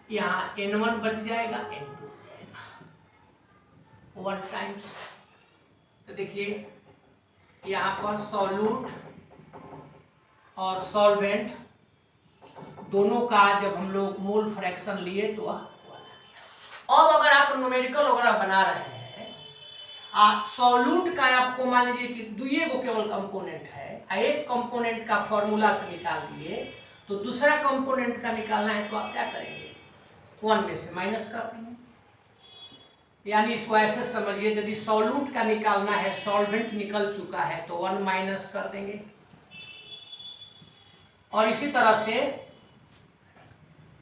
यहाँ n1 बच जाएगा, n2 हो जाएगा 1 टाइम्स। तो देखिए यहाँ पर सॉल्यूट और सॉल्वेंट दोनों का जब हम लोग मोल फ्रैक्शन लिए तो अब अगर आप न्यूमेरिकल वगैरह बना रहे हैं, सॉल्यूट का आपको मान लीजिए कि दुइये को केवल कंपोनेंट है, एक कंपोनेंट का फॉर्मूला से निकाल दिए, तो दूसरा कंपोनेंट का निकालना है तो आप क्या करेंगे, 1 में से माइनस कर देंगे। यानी इसको ऐसे समझिए, यदि सॉल्यूट का निकालना है, सॉल्वेंट निकल चुका है तो 1 माइनस कर देंगे। और इसी तरह से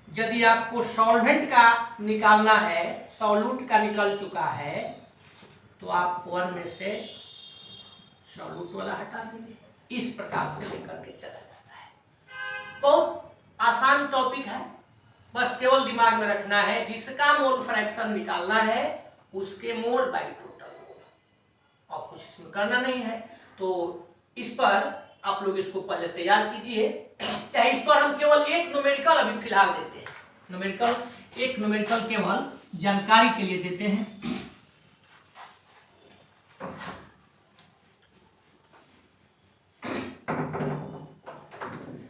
यदि आपको सॉल्वेंट का निकालना है, सॉल्यूट का निकल चुका है, तो आप 1 में से सॉल्यूट वाला हटा देंगे। इस प्रकार से लेकर के चला जाता है। बहुत आसान टॉपिक है, बस केवल दिमाग में रखना है, जिसका मोल फ्रैक्शन निकालना है उसके मोल बाई टोटल मोल, और कुछ इसमें करना नहीं है। तो इस पर आप लोग इसको पहले तैयार कीजिए, चाहे इस पर हम केवल एक न्यूमेरिकल अभी फिलहाल देते हैं, एक न्यूमेरिकल केवल जानकारी के लिए देते हैं।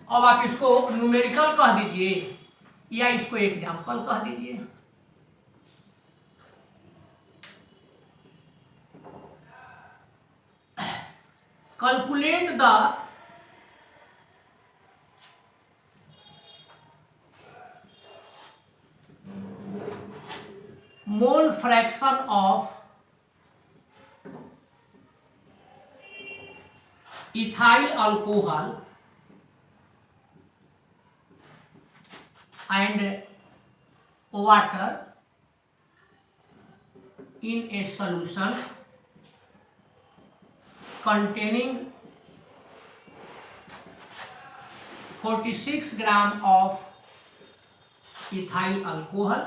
अब आप इसको न्यूमेरिकल कह दीजिए या इसको एग्जाम्पल कह दीजिए। Calculate the mole fraction of ethyl alcohol and water in a solution containing 46 gram of ethyl alcohol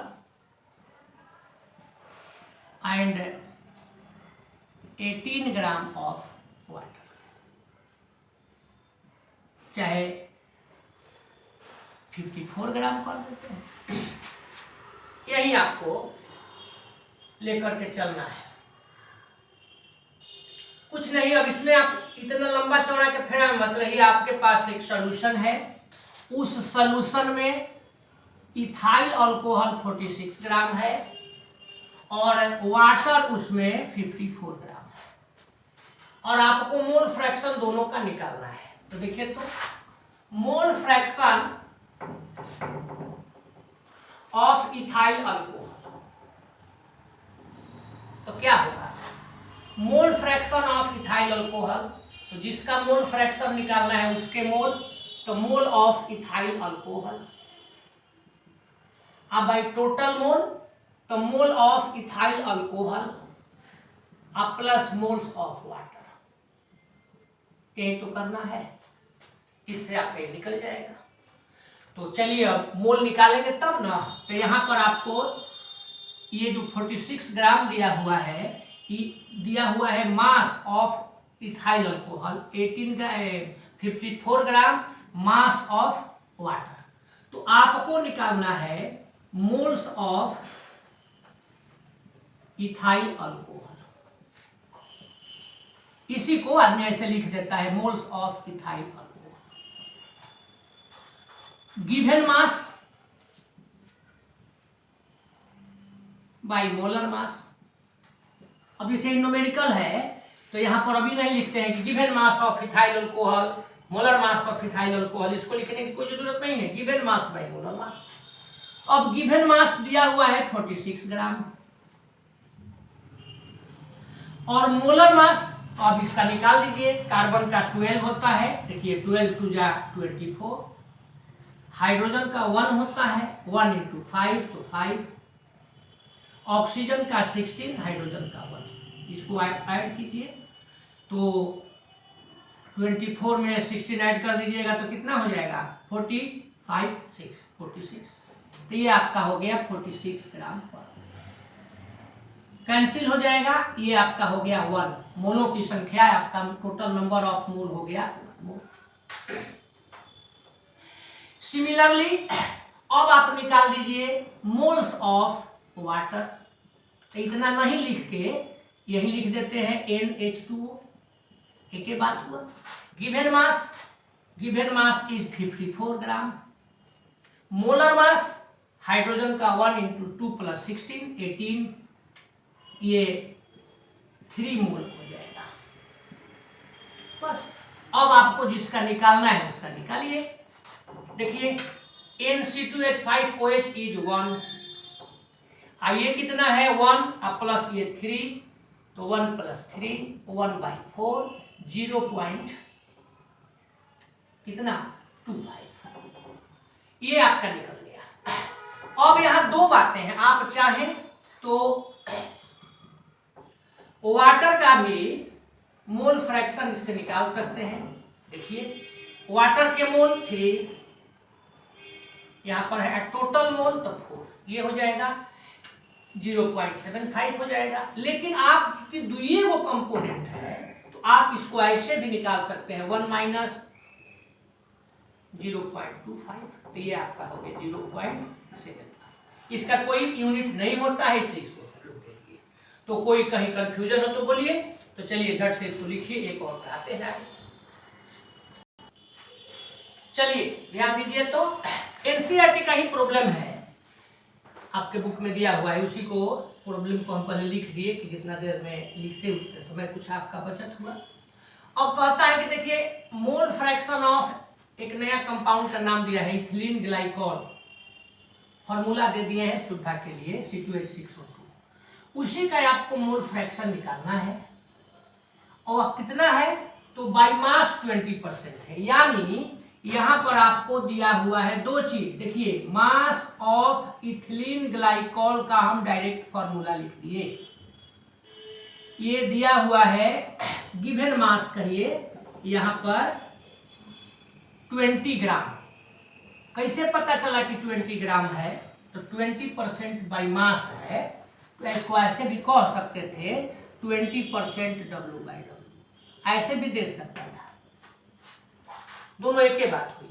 and 18 gram of water। चाहे 54 ग्राम कर देते हैं, यही आपको लेकर के चलना है, कुछ नहीं। अब इसमें आप इतना लंबा चौड़ा के फेरा मत रहिए, आपके पास एक सॉल्यूशन है, उस सॉल्यूशन में इथाइल अल्कोहल 46 ग्राम है और वाटर उसमें 54 ग्राम है, और आपको मोल फ्रैक्शन दोनों का निकालना है। तो देखिए, तो mole fraction of ethyl alcohol, तो क्या होगा, मोल फ्रैक्शन ऑफ इथाइल अल्कोहल, तो जिसका मोल फ्रैक्शन निकालना है उसके मोल, तो मोल ऑफ इथाइल अल्कोहल। अब बाई टोटल मोल, तो मोल ऑफ इथाइल अल्कोहल अब प्लस मोल्स ऑफ वाटर, यही तो करना है, इससे आपका निकल जाएगा। तो चलिए अब मोल निकालेंगे तब ना। तो यहाँ पर आपको ये जो 46 ग्राम दिया हुआ है, दिया हुआ है mass of ethyl alcohol, 54 gram mass of water. तो आपको निकालना है मोल्स ऑफ इथाइल अल्कोहल, इसी को आदमी ऐसे लिख देता है, moles of ethyl alcohol. Given mass by molar mass. अब इसे न्यूमेरिकल है तो यहां पर अभी नहीं लिखते हैं कि given mass of ethyl alcohol molar mass of ethyl alcohol, इसको लिखने की कोई जरूरत नहीं है, given mass by molar mass. अब गिवन मास दिया हुआ है 46 ग्राम और मोलर मास, अब इसका निकाल दीजिए। कार्बन का 12 होता है, देखिए 12 2 जा 24, हाइड्रोजन का 1 होता है, 1 × 5 तो 5, ऑक्सीजन का 16, हाइड्रोजन का 1, इसको आप ऐड कीजिए तो 24 में 16 ऐड कर दीजिएगा तो कितना हो जाएगा 46, तो ये आपका हो गया 46 ग्राम पर। कैंसिल हो जाएगा, ये आपका हो गया 1, मोलों की संख्या आपका टोटल नंबर ऑफ मोल हो गया। सिमिलरली अब आप निकाल दीजिए मोल्स ऑफ वाटर, इतना नहीं लिख के यही लिख देते हैं NH2O, एक ही बात हुआ। Given mass is 54 gram, molar mass hydrogen का 1 × 2 + 16 18, ये 3 मोल हो जाएगा। बस अब आपको जिसका निकालना है उसका निकालिए। देखिए NC2H5OH इज 1, ये कितना है 1 अब प्लस ये 3 तो 1 + 3 1/4 0 पॉइंट कितना 25, ये आपका निकल गया। अब यहाँ दो बातें हैं, आप चाहें तो वाटर का भी मोल फ्रैक्शन इससे निकाल सकते हैं। देखिए वाटर के मोल 3, यहाँ पर है टोटल मोल तो 4, ये हो जाएगा 0.75 हो जाएगा। लेकिन आप चूंकि दुइये वो कंपोनेंट है तो आप इसको ऐसे भी निकाल सकते हैं 1 - 0.25, तो ये आपका हो गया 0.75। इसका कोई यूनिट नहीं होता है इसलिए इसको लोग दे दिए। तो कोई कहीं कंफ्यूजन हो तो बोलिए। तो चलिए झट से इसको लिखिए, एक और पढ़ाते हैं। चलिए ध्यान दीजिए, तो एनसीईआरटी का ही प्रॉब्लम है, आपके बुक में दिया हुआ है, उसी को प्रॉब्लम को हम पहले लिख दिए कि जितना देर में लिखते उससे समय कुछ आपका बचत हुआ। अब कहता है कि देखिए मोल फ्रैक्शन ऑफ, एक नया कंपाउंड का नाम दिया है इथिलीन ग्लाइकॉल, फॉर्मूला दे दिए हैं शुद्धता के लिए C2H6O2, उसी का आपको मोल फ्रैक्शन निकालना है। और कितना है तो बाय मास 20% है, यानी यहां पर आपको दिया हुआ है दो चीज। देखिए मास ऑफ इथिलीन ग्लाइकॉल का हम डायरेक्ट फॉर्मूला लिख दिए, ये दिया हुआ है गिवन मास कहिए यहां पर 20 ग्राम। कैसे पता चला कि 20 ग्राम है, तो 20% बाय मास है, तो इसको ऐसे भी कह सकते थे 20% W/W, ऐसे भी दे सकता था, दोनों एक ही बात हुई।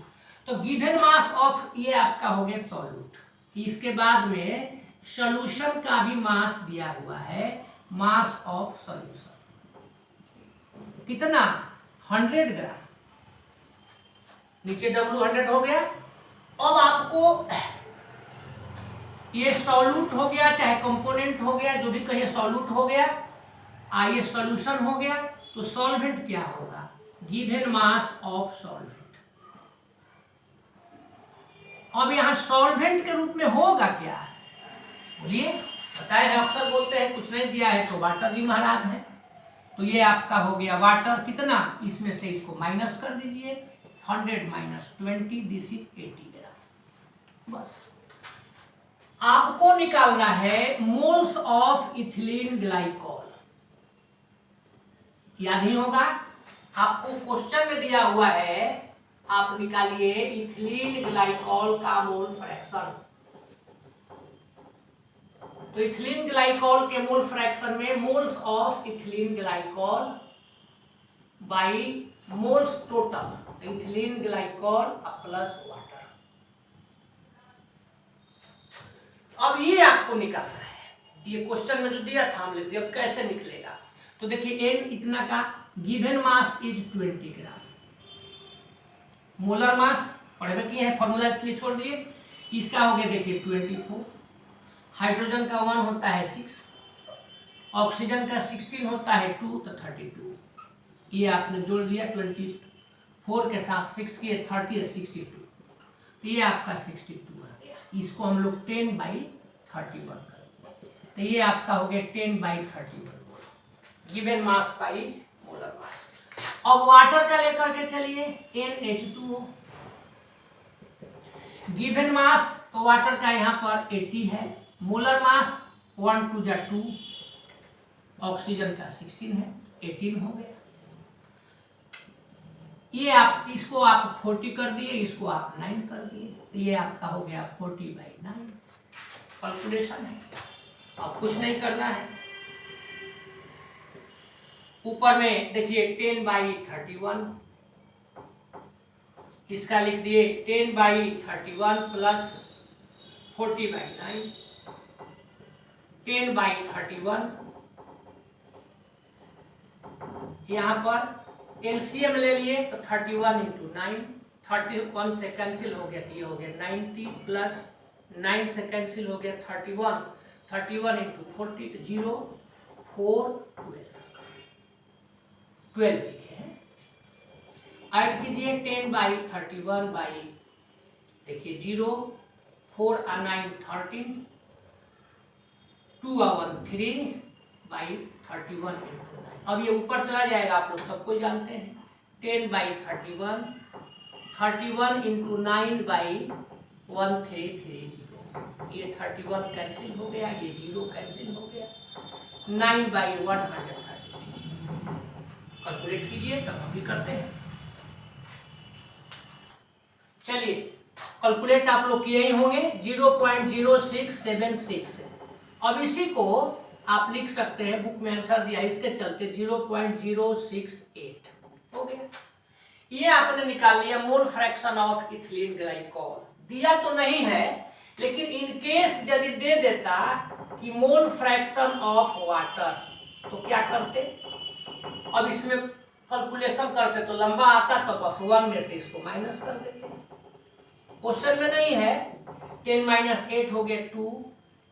तो गिवन मास ऑफ, ये आपका हो गया सॉल्यूट। इसके बाद में सॉल्यूशन का भी मास दिया हुआ है, मास ऑफ सॉल्यूशन कितना 100 ग्राम, नीचे W 100 हो गया। अब आपको ये सॉल्यूट हो गया चाहे कंपोनेंट हो गया, जो भी कहिए सॉल्यूट हो गया, ये सॉल्यूशन हो गया, तो सॉल्वेंट क्या होगा गिवन मास ऑफ सॉल्वेंट। अब यहां सॉल्वेंट के रूप में होगा क्या, बोलिए बताए हैं, अक्सर बोलते हैं कुछ नहीं दिया है तो वाटर जी महाराज है। तो ये आपका हो गया वाटर कितना, इसमें से इसको माइनस कर दीजिए 100 - 20, दिस इज 80 ग्राम। बस आपको निकालना है मोल्स ऑफ इथिलीन ग्लाइकॉल, याद ही होगा आपको क्वेश्चन में दिया हुआ है, आप निकालिए इथिलीन ग्लाइकॉल का मोल फ्रैक्शन। तो इथिलीन ग्लाइकॉल के मोल फ्रैक्शन में moles of ethylene glycol by moles total, ethylene glycol plus water. अब ये आपको निकालना है, ये क्वेश्चन में जो दिया था हम लिख दिया, अब कैसे निकलेगा। तो देखिए n इतना का, given mass is 20 gram, molar mass पढ़े किए हैं, फॉर्मूला इसलिए छोड़ दिए। इसका हो गया देखिए 24, हाइड्रोजन का 1 होता है 6, ऑक्सीजन का 16 होता है 2 तो 32, ये आपने जोड़ दिया 4 के साथ 6 की 30 है 62, तो ये आपका 62 आ गया। इसको हम लोग 10/31 कर, तो ये आपका हो गया 10/31 given mass by molar mass. अब वाटर का लेकर के चलिए NH2O, गिवन मास तो वाटर का यहाँ पर 80 है, मोलर मास 1 2 जा 2, ऑक्सीजन का 16 है, 18 हो गया। ये आप इसको आप 40 कर दिए, इसको आप 9 कर दिए, तो ये आपका हो गया 40/9। कैलकुलेशन है, अब कुछ नहीं करना है। ऊपर में देखिए 10/31, इसका लिख दिए 10/31 प्लस 40/9, 10/31। यहाँ पर एलसीएम ले लिए तो 31 × 9, 31 से कैंसिल हो गया, तो ये हो गया 90 प्लस 9 से कैंसिल हो गया 31, 31 × 40 तो 0 4 12 लिखे हैं। ऐड कीजिए 10/31 बाई देखिए 0 4 और 9 13, 2 और 1 3/31 × 9। अब ये ऊपर चला जाएगा, आप लोग सबको जानते हैं 10/31, 31 × 9/1330, ये 31 कैंसिल हो गया, ये 0 कैंसिल हो गया, 9/133। कैलकुलेट कीजिए, तब हम भी करते हैं। चलिए कैलकुलेट आप लोग किए ही होंगे, 0.0676 है। अब इसी को आप लिख सकते हैं, बुक में आंसर दिया इसके चलते 0.068 हो गया। ये आपने निकाल लिया मोल फ्रैक्शन ऑफ इथिलीन ग्लाइकॉल। दिया तो नहीं है, लेकिन इन केस यदि दे देता कि मोल फ्रैक्शन ऑफ वाटर, तो क्या करते, अब इसमें कैलकुलेशन करते तो लंबा आता, तो बस 1 में से इसको माइनस कर देते। क्वेश्चन में नहीं है, 10 - 8 हो गया 2,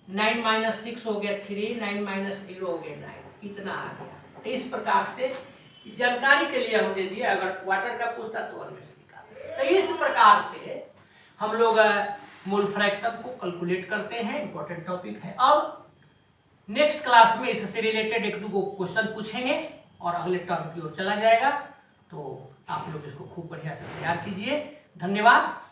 9 - 6 हो गया 3, 9 - 0 हो गया 9, इतना आ गया। तो इस प्रकार से जानकारी के लिए हम दे दिए, अगर वाटर का पूछता तो 1 में से निकाल। तो इस प्रकार से हम लोग मोल फ्रैक्शन को कैलकुलेट करते हैं, इंपॉर्टेंट टॉपिक है। अब नेक्स्ट क्लास में इससे रिलेटेड 1-2 क्वेश्चन पूछेंगे और अगले टॉपिक की ओर चला जाएगा। तो आप लोग इसको खूब बढ़िया से तैयार कीजिए। धन्यवाद।